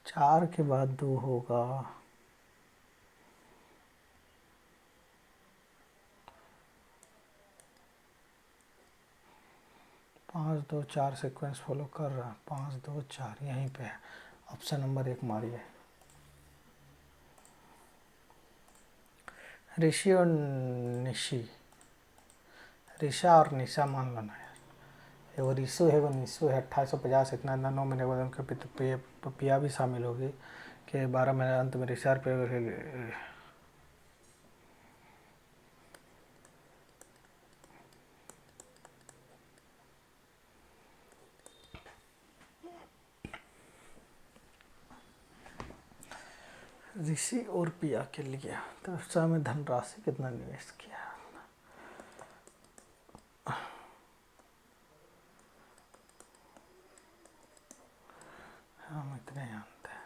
चार के बाद 2 होगा। 5, 2, 4 सीक्वेंस फॉलो कर रहा है। 5, 2, 4 यहीं पे है। ऑप्शन नंबर 1 मारिए। ऋषि और निशी, ऋषा और निशा मान लो ना यार। वो रिशु है, वो निशु है। 2850 इतना 9 महीने बाद उनके पिया भी शामिल होगी कि 12 महीने अंत में ऋषा पे। ऋषि और पिया के लिए तो व्यवसाय में धनराशि कितना निवेश किया? हम इतने जानते हैं।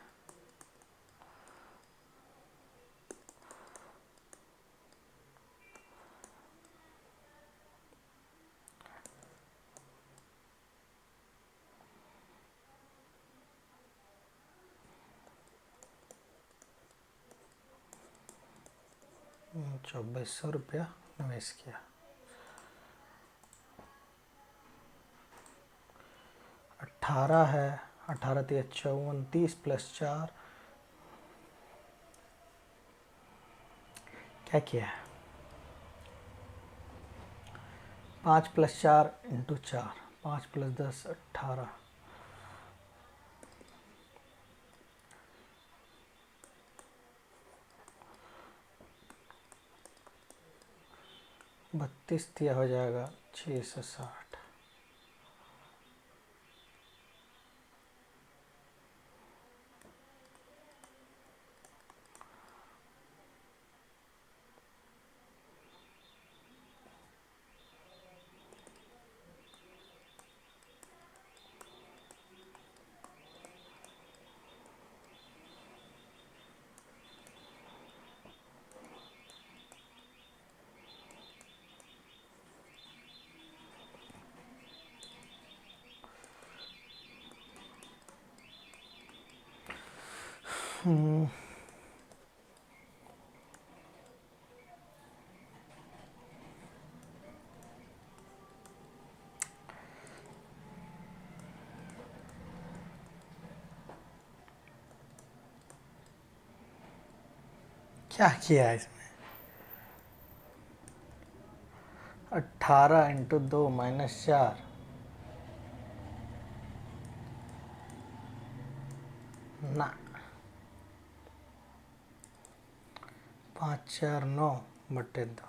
₹2400 निवेश किया। 18 है, 18 × 54, 30 + 4 क्या किया है? 5 + 4 × 4, 5 + 10 18, 32 दिया हो जाएगा 660। क्या किया है इसमें? 18 × 2 - 4 ना, 5 4 9 बटे 2।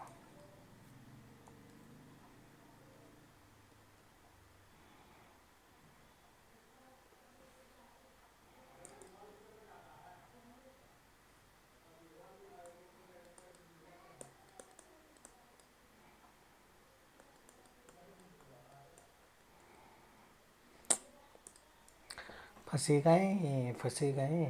फंसी गए, फंसी गए।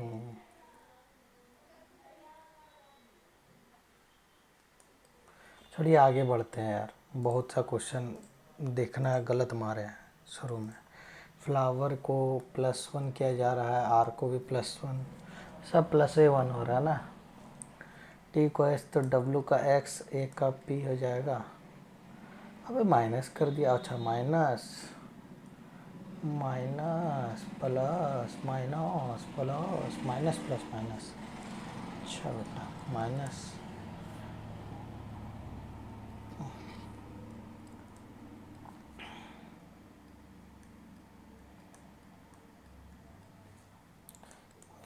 चलिए आगे बढ़ते हैं यार, बहुत सा क्वेश्चन देखना है, गलत मारे हैं शुरू में। फ्लावर को +1 किया जा रहा है, आर को भी +1, सब +1 हो रहा है ना। टी को एस तो डब्लू का एक्स, ए का पी हो जाएगा। अबे माइनस कर दिया, अच्छा minus minus plus minus plus minus plus minus. अच्छा बेटा minus,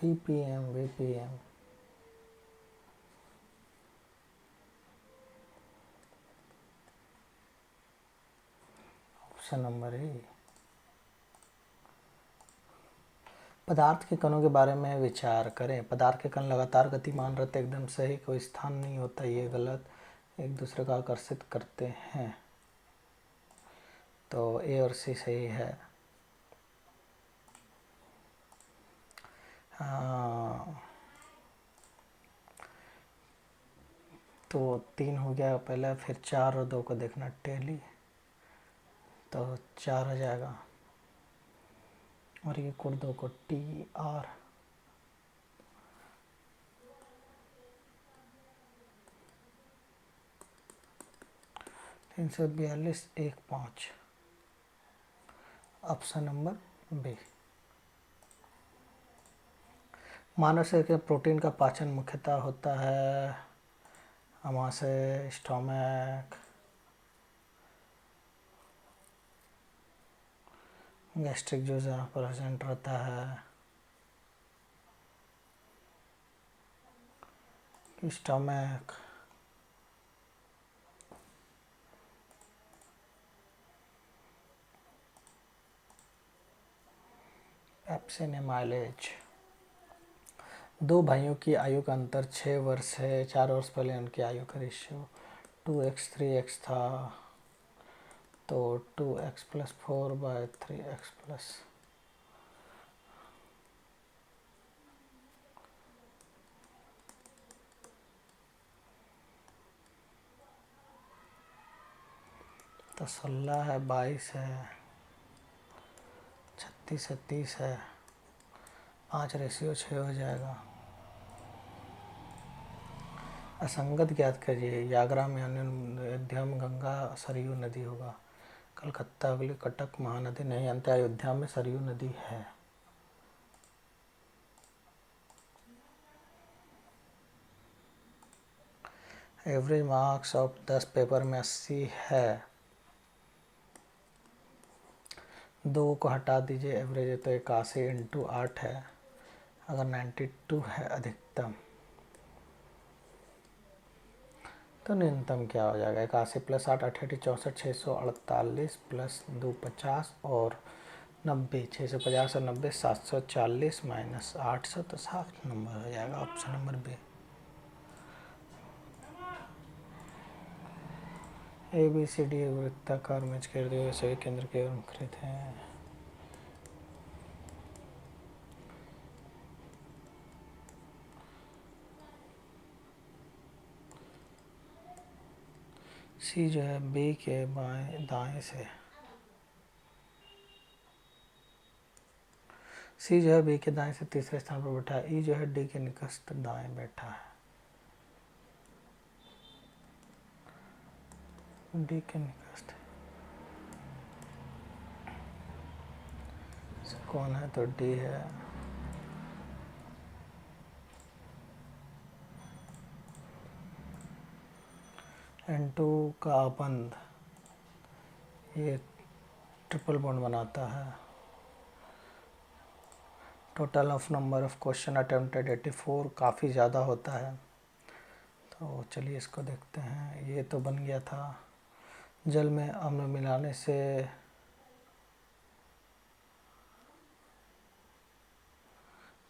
VPM VPM option number ए। पदार्थ के कणों के बारे में विचार करें। पदार्थ के कण लगातार गतिमान रहते, एकदम सही, कोई स्थान नहीं होता, ये गलत, एक दूसरे को आकर्षित करते हैं। तो ए और सी सही है। तो 3 हो गया पहले, फिर 4 और 2 को देखना, टेली तो 4 हो जाएगा, और ये कोड 2 को TR। 342 1 5, option number B. मानव शरीर के प्रोटीन का पाचन मुख्यतः होता है आमाशय, स्टोमक, गैस्ट्रिक जूस जहाँ प्रेजेंट रहता है, स्टोमक, पेप्सिन, माइलेज। दो भाइयों की आयु का अंतर 6 वर्ष है। 4 वर्ष पहले उनकी आयु का रेशियो 2x 3x था, तो 2x+4/3x+। तो 16 है, 22 है, 36 है, 30 है, 5/6 हो जाएगा। असंगत ज्ञात करिए। यागरा में अयोध्या में गंगा सरयू नदी होगा। कलकत्ता अगली कटक महानदी नहीं, अंत अयोध्या में सरयू नदी है। एवरेज मार्क्स ऑफ 10 पेपर में 80 है। 2 को हटा दीजिए, एवरेज है तो 81/8 है। अगर 92 है अधिकतम तो न्यूनतम क्या हो जाएगा? 81+8 68 64 648 +2 50 और 90 650 और 90 740 -800 तो 7 नंबर हो जाएगा। Option number B. ABCD वृत्ताकार मैच खेलते हुए सभी केंद्र के ओर मुखरित हैं। सी जो है बी के बाएं दाएं से, सी जो है बी के दाएं से तीसरे स्थान पर बैठा है। ई जो है डी के निकटस्थ दाएं बैठा है। डी के निकटस्थ कौन है? तो डी है। N2 का बंध ये ट्रिपल बॉन्ड बनाता है। Total of number of question attempted 84, काफ़ी ज़्यादा होता है। तो चलिए इसको देखते हैं। ये तो बन गया था। जल में अम्ल मिलाने से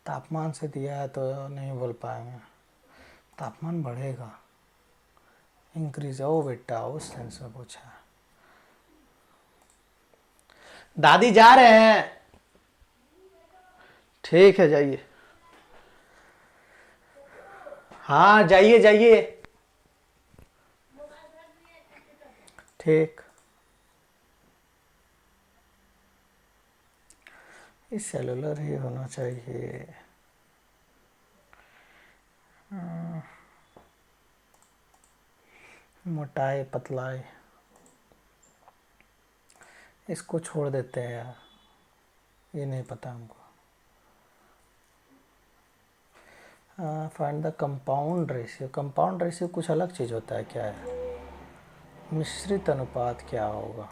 तापमान से दिया है तो नहीं बोल पाएंगे। तापमान बढ़ेगा, इंक्रीज। ओ बेटा उस सेंस में पूछा। दादी जा रहे हैं। ठीक है जाइए। हाँ जाइए जाइए। ठीक। ये सेलुलर ही होना चाहिए। मोटाई पतलाई इसको छोड़ देते हैं यार, ये नहीं पता हमको। Find the compound ratio. Compound ratio कुछ अलग चीज़ होता है, क्या है? मिश्रित अनुपात क्या होगा?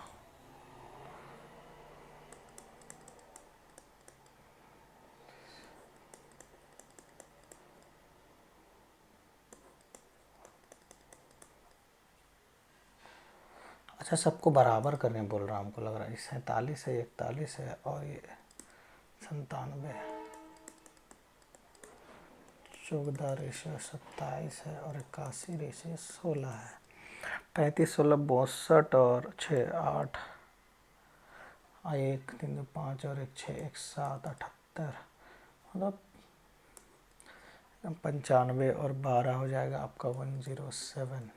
अच्छा सबको बराबर करने बोल रहा हूँ, हमको लग रहा है। 47 है, 41 है और ये 97 है। 14/27 है और 81/16 है। 35/16 62 और 6 8 1 3 2 5 और 1 6 1 7 78, मतलब 95 और 12 हो जाएगा आपका 107।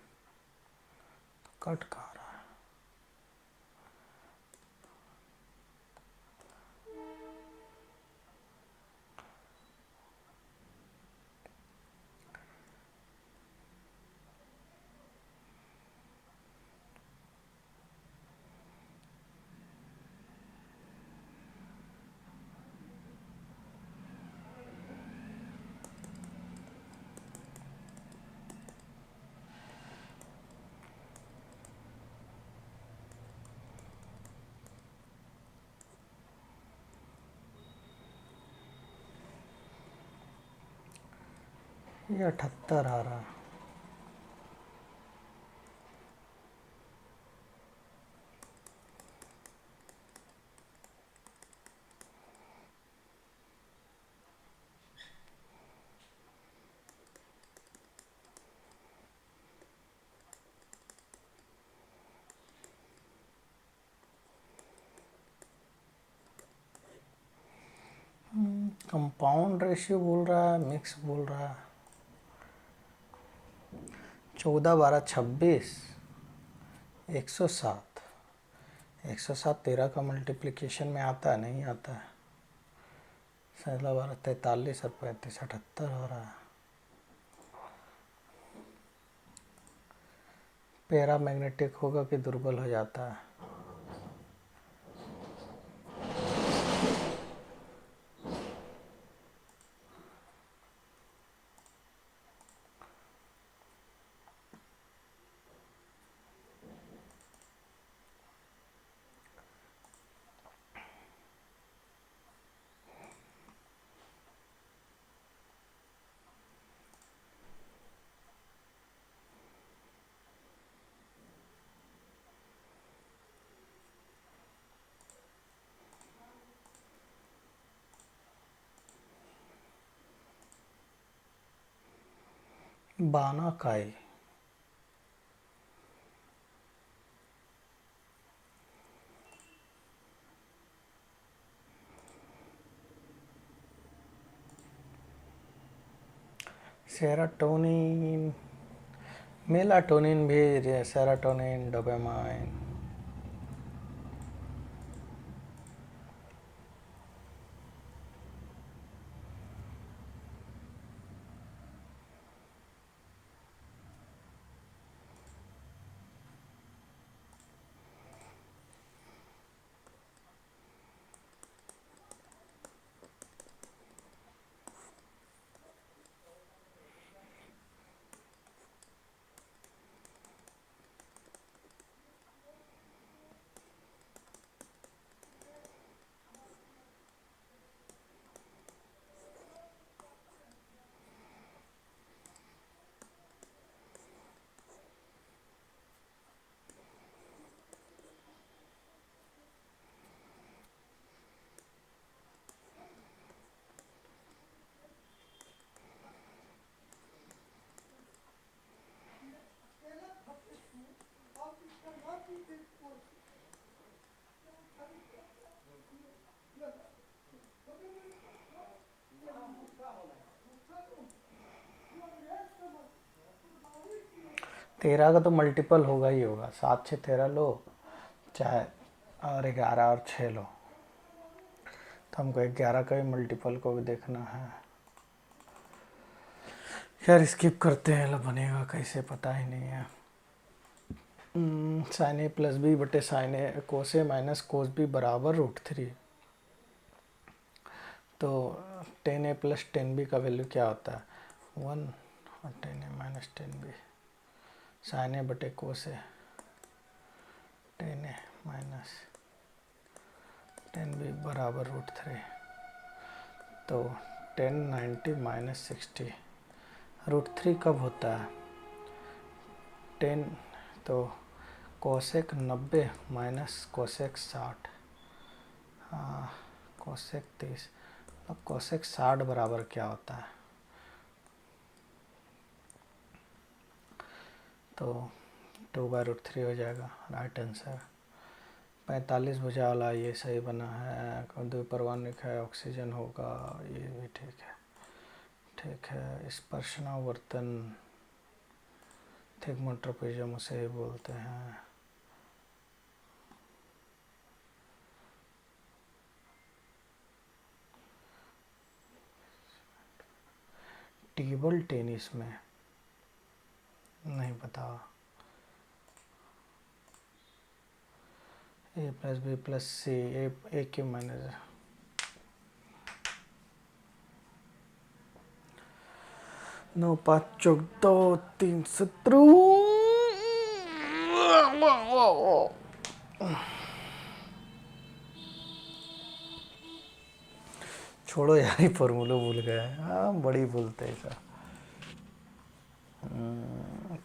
कट कहाँ रहा है? ये 78 आ रहा है। कंपाउंड रेशियो बोल रहा है, मिक्स बोल रहा है। 14 12 26 107। 107 13 का मल्टीप्लिकेशन में आता है, नहीं आता है। 16 12 43 और 35 78 हो रहा है। पैरामैग्नेटिक होगा कि दुर्बल हो जाता है। बाना काई। सेरोटोनिन, मेलाटोनिन भी, सेरोटोनिन, डोपामाइन। तेरह का तो मल्टीपल होगा ही होगा। 7 6 13 लो, चाहे और 11 और 6 लो, तो हमको 11 का भी मल्टीपल को भी देखना है। यार स्किप करते हैं, लो बनेगा कैसे पता ही नहीं है। साइन ए प्लस बी बटे sign A cos A minus cos B बराबर √3। तो 10 ए प्लस 10 बी का वैल्यू क्या होता है? 1 और 10 ए माइनस 10 बी। साइन ए बटे कोस ए 10 ए माइनस 10 बी बराबर √3। तो 10 90 माइनस 60। √3 कब होता है? 10, तो कोसेक 90 माइनस कोसेक 60, हाँ कोसेक 30। अब कोसेक 60 बराबर क्या होता है? तो 2/√3 हो जाएगा राइट आंसर। 45 भुजा वाला ये सही बना है। द्विपरमाणुक है, ऑक्सीजन होगा, ये भी ठीक है। ठीक है, स्पर्शनावर्तन थिगमोट्रोपिज्म उसे ही बोलते हैं। टेबल टेनिस में नहीं पता। ए प्लस बी प्लस सी, ए क्यू माइनस 9 5 14 3 17। छोड़ो यार, ही फॉर्मूला भूल गया। हाँ बड़ी भूलते हैं सर।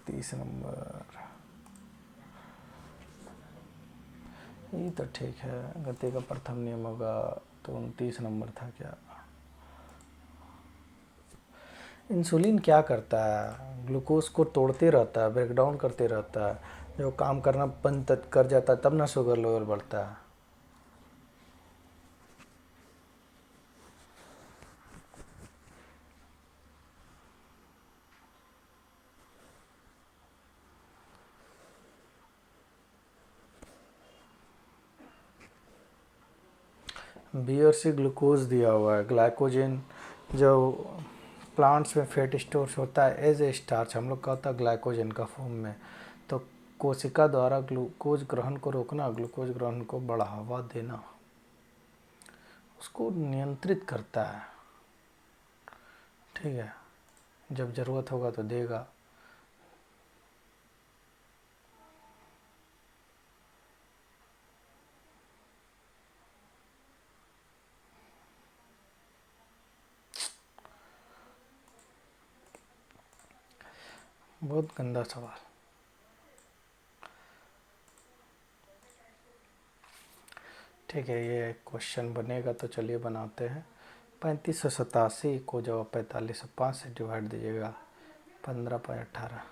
30 नंबर, ये तो ठीक है। गति का प्रथम नियम होगा, तो 29 नंबर था क्या? इंसुलिन क्या करता है? ग्लूकोज को तोड़ते रहता है, ब्रेक डाउन करते रहता है। जो काम करना बंद कर जाता है तब ना शुगर लेवल बढ़ता है। बी और सी ग्लूकोज दिया हुआ है। ग्लाइकोजन जो प्लांट्स में फैट स्टोर्स होता है एज ए स्टार्च, हम लोग का होता है ग्लाइकोजन का फॉर्म में। तो कोशिका द्वारा ग्लूकोज ग्रहण को रोकना, ग्लूकोज ग्रहण को बढ़ावा देना, उसको नियंत्रित करता है। ठीक है, जब ज़रूरत होगा तो देगा। बहुत गंदा सवाल। ठीक है, ये क्वेश्चन बनेगा तो चलिए बनाते हैं। 3587 को जब आप 4505 से डिवाइड दीजिएगा, 15 × 18,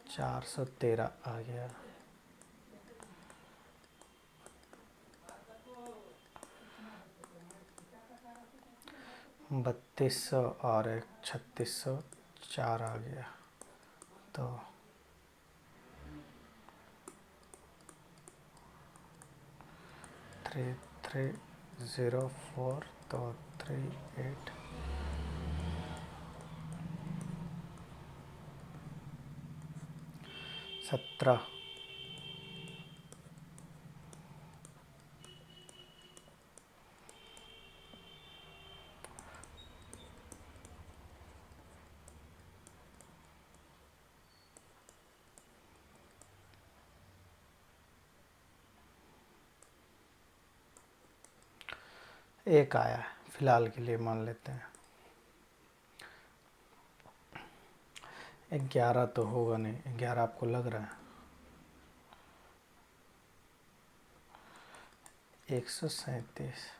413 आ गया। 3200 और एक 3604 आ गया। तो 3304, तो 38 17। एक आया है फिलहाल के लिए, मान लेते हैं। 11 तो होगा नहीं, 11 आपको लग रहा है। 137।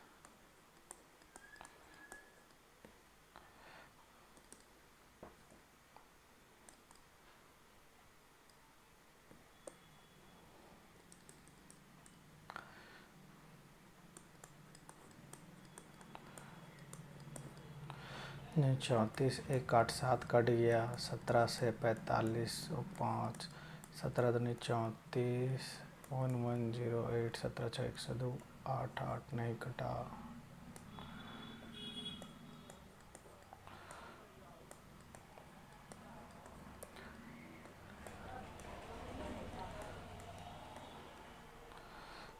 नहीं, 34, 187 कट गया। 17 से 4505, 17 दूनी 34, 1108, 17 6 102, 8 8 नहीं कटा।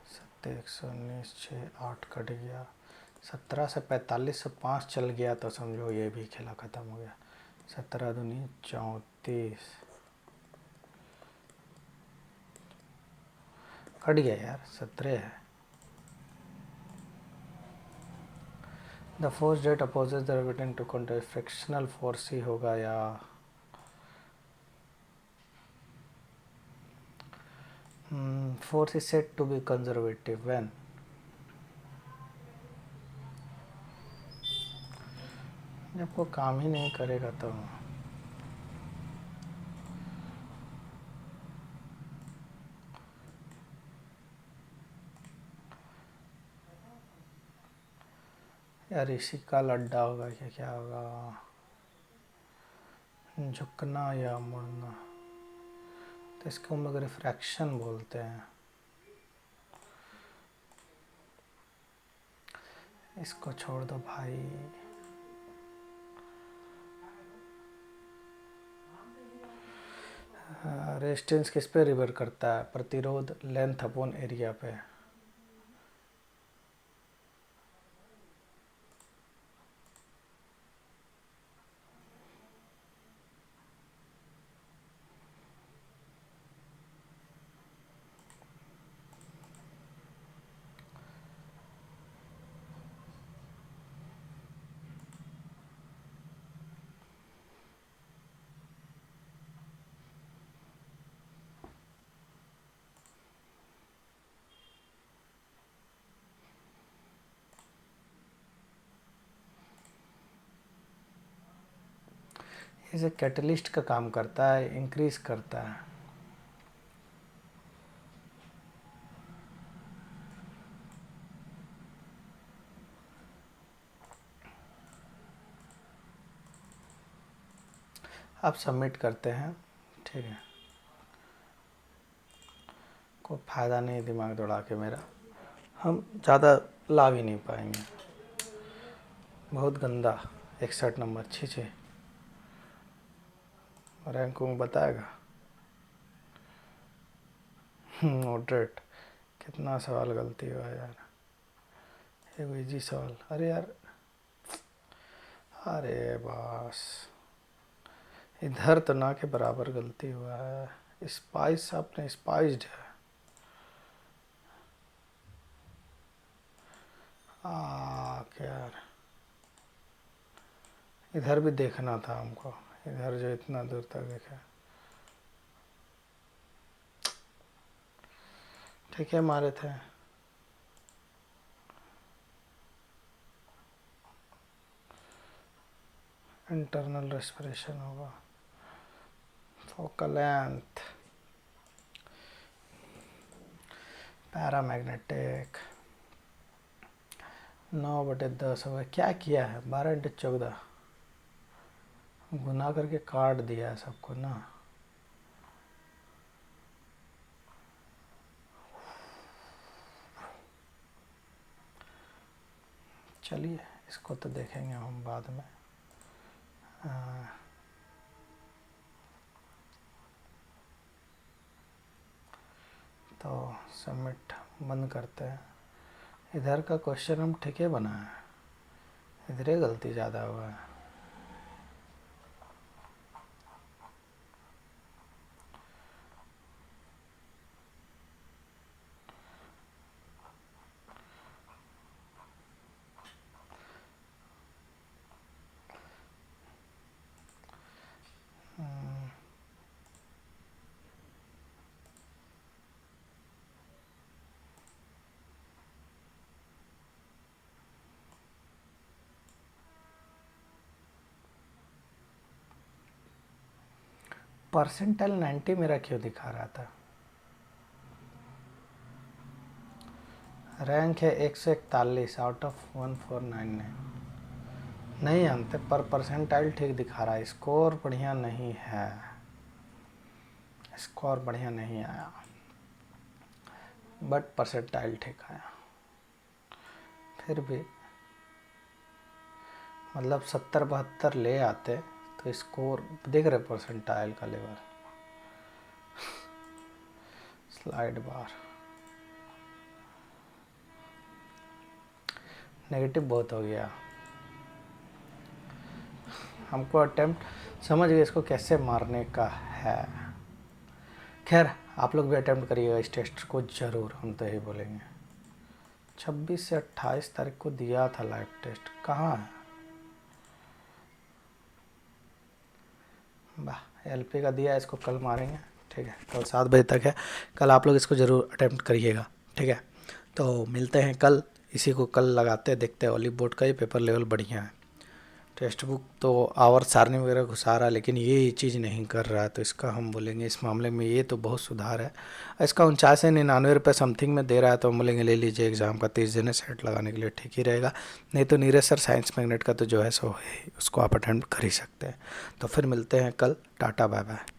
सत्तर 119, 6 8 कट गया। 17 से 4505 चल गया तो समझो ये भी खेला ख़त्म हो गया। 17 दूनी 34 कट गया यार, 17 है। The force that opposes the rebutting to control frictional force ही होगा, या force is said to be conservative when जब कोई काम ही नहीं करेगा तो। यार इसी का लड्डा होगा कि क्या होगा, झुकना या मुड़ना, तो इसको हम लोग रिफ्रैक्शन बोलते हैं। इसको छोड़ दो भाई। रेजिस्टेंस किस पे रिवर करता है? प्रतिरोध लेंथ अपॉन एरिया पे। इसे कैटलिस्ट का काम करता है, इंक्रीज करता है। अब सबमिट करते हैं। ठीक है, कोई फ़ायदा नहीं दिमाग दौड़ा के मेरा। हम ज़्यादा ला भी नहीं पाएंगे। बहुत गंदा 61 नंबर, छी। रैंक बताएगा। मॉडरेट। कितना सवाल गलती हुआ यार। एक इजी सवाल, अरे यार, अरे बस इधर तो ना के बराबर गलती हुआ है। स्पाइस आपने स्पाइस्ड है। क्या यार, इधर भी देखना था हमको, इधर जो इतना दूर तक देखा। ठीक है, मारे थे। इंटरनल रेस्पिरेशन होगा। Focal length, paramagnetic. 9/10 हो गया। क्या किया है? 12×14 गुना करके काट दिया है सबको ना। चलिए, इसको तो देखेंगे हम बाद में। तो सबमिट बंद करते हैं। इधर का क्वेश्चन हम ठीक है बनाए हैं, इधर ही गलती ज़्यादा हुआ है। परसेंटाइल 90 मेरा क्यों दिखा रहा था? रैंक है 141 आउट ऑफ 1499। नहीं आनते, पर परसेंटाइल ठीक दिखा रहा है। स्कोर बढ़िया नहीं है, स्कोर बढ़िया नहीं आया, बट परसेंटाइल ठीक आया। फिर भी मतलब 70-72 ले आते तो स्कोर देख रहे, परसेंटाइल का लेवल। स्लाइड बार नेगेटिव बहुत हो गया। हमको अटेम्प्ट समझ गए इसको कैसे मारने का है। खैर, आप लोग भी अटेम्प्ट करिएगा इस टेस्ट को ज़रूर, हम तो यही बोलेंगे। 26 से 28 तारीख को दिया था लाइव टेस्ट, कहाँ है? वाह, एलपी का दिया, इसको कल मारेंगे। ठीक है, कल 7 बजे तक है, कल आप लोग इसको ज़रूर अटेम्प्ट करिएगा। ठीक है, तो मिलते हैं कल। इसी को कल लगाते हैं, देखते हैं। ओलिव बोर्ड का ही पेपर लेवल बढ़िया है। टेक्स्ट बुक तो आवर सारणी वगैरह घुसा रहा है, लेकिन ये चीज़ नहीं कर रहा है, तो इसका हम बोलेंगे इस मामले में ये तो बहुत सुधार है। इसका 49 से 99 रुपये समथिंग में दे रहा है, तो हम बोलेंगे ले लीजिए, एग्ज़ाम का 30 दिन सेट लगाने के लिए ठीक ही रहेगा। नहीं तो नीरज सर साइंस मैग्नेट का तो जो है सो है, उसको आप अटेंड कर ही सकते हैं। तो फिर मिलते हैं कल। Ta-ta, bye bye.